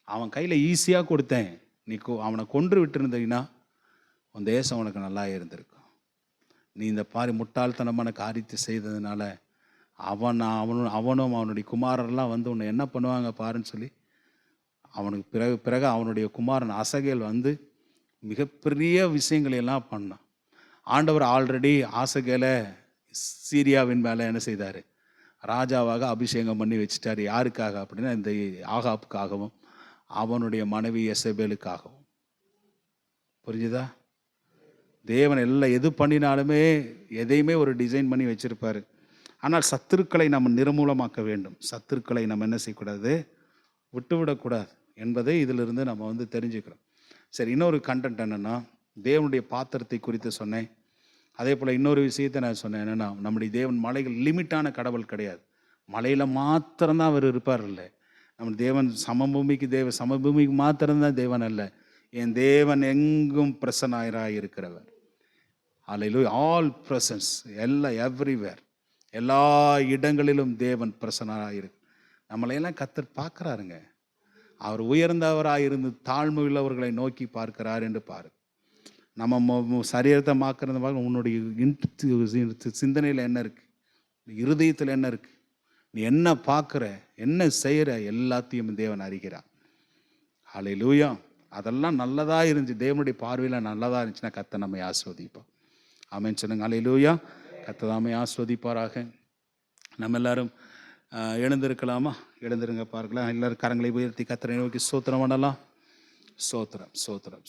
அவன் கையில் ஈஸியாக கொடுத்தேன், நீ அவனை கொன்று விட்டுருந்தீங்கன்னா உன் தேசம் உனக்கு நல்லா இருந்திருக்கும். நீ இந்த முட்டாள்தனமான காரியத்தை செய்ததுனால அவனும் அவனுடைய குமாரர்லாம் வந்து உன்னை என்ன பண்ணுவாங்க பாருன்னு சொல்லி அவனுக்கு பிறகு அவனுடைய குமாரன் ஆசகேல் வந்து மிகப்பெரிய விஷயங்களை எல்லாம் பண்ணான். ஆண்டவர் ஆல்ரெடி ஆசகேலை சீரியாவின் மேலே என்ன செய்தார், ராஜாவாக அபிஷேகம் பண்ணி வச்சுட்டார். யாருக்காக அப்படின்னா இந்த ஆகாப்புக்காகவும் அவனுடைய மனைவி எசபேலுக்காகவும். புரிஞ்சுதா? தேவன் எல்லாம் எது பண்ணினாலுமே எதையுமே ஒரு டிசைன் பண்ணி வச்சுருப்பார். ஆனால் சத்துருக்களை நம்ம நிர்மூலமாக்க வேண்டும். சத்துருக்களை நம்ம என்ன செய்யக்கூடாது, விட்டுவிடக்கூடாது என்பதை இதிலிருந்து நம்ம தெரிஞ்சுக்கிறோம். சரி, இன்னொரு கண்டென்ட் என்னென்னா, தேவனுடைய பாத்திரத்தை குறித்து சொன்னேன். அதே போல் இன்னொரு விஷயத்தை நான் சொன்னேன் என்னென்னா, நம்முடைய தேவன் மலைகள் லிமிட்டான கடவுள் கிடையாது. மலையில் மாத்திரம்தான் அவர் இருப்பார் இல்லை. நம்ம தேவன் சமபூமிக்கு மாத்திரம்தான் தேவன் அல்ல. என் தேவன் எங்கும் பிரசன்னாயராக இருக்கிறவர். அல்லேலூயா. ஆல் பிரசன்ஸ், எவ்ரிவேர், எல்லா இடங்களிலும் தேவன் பிரசன்னாக இருக்கு. நம்மளையெல்லாம் கர்த்தர் பார்க்குறாருங்க. அவர் உயர்ந்தவராக இருந்து தாழ்மை உள்ளவர்களை நோக்கி பார்க்கிறார் என்று பாரு. நம்ம சரீரத்தை மாக்கிறது பார்க்க, உன்னுடைய சிந்தனையில் என்ன இருக்குது, இருதயத்தில் என்ன இருக்குது, நீ என்ன பார்க்குற, என்ன செய்கிற, எல்லாத்தையும் தேவன் அறிகிறார். அல்லேலூயா. அதெல்லாம் நல்லதாக இருந்துச்சு, தேவனுடைய பார்வையில் நல்லதாக இருந்துச்சுன்னா கர்த்தர் நம்மை ஆஸ்வதிப்போம். ஆமென் சொல்லுங்க. அல்லேலூயா. கர்த்தர் நம்மை ஆஸ்வதிப்பாராக. நம்ம எல்லாரும் எழுந்திருக்கலாமா? எழுந்திருங்க பார்க்கலாம். எல்லாரும் கரங்களை உயர்த்தி கர்த்தரை நோக்கி ஸ்தோத்திரம் பண்ணலாம். ஸ்தோத்திரம், ஸ்தோத்திரம்.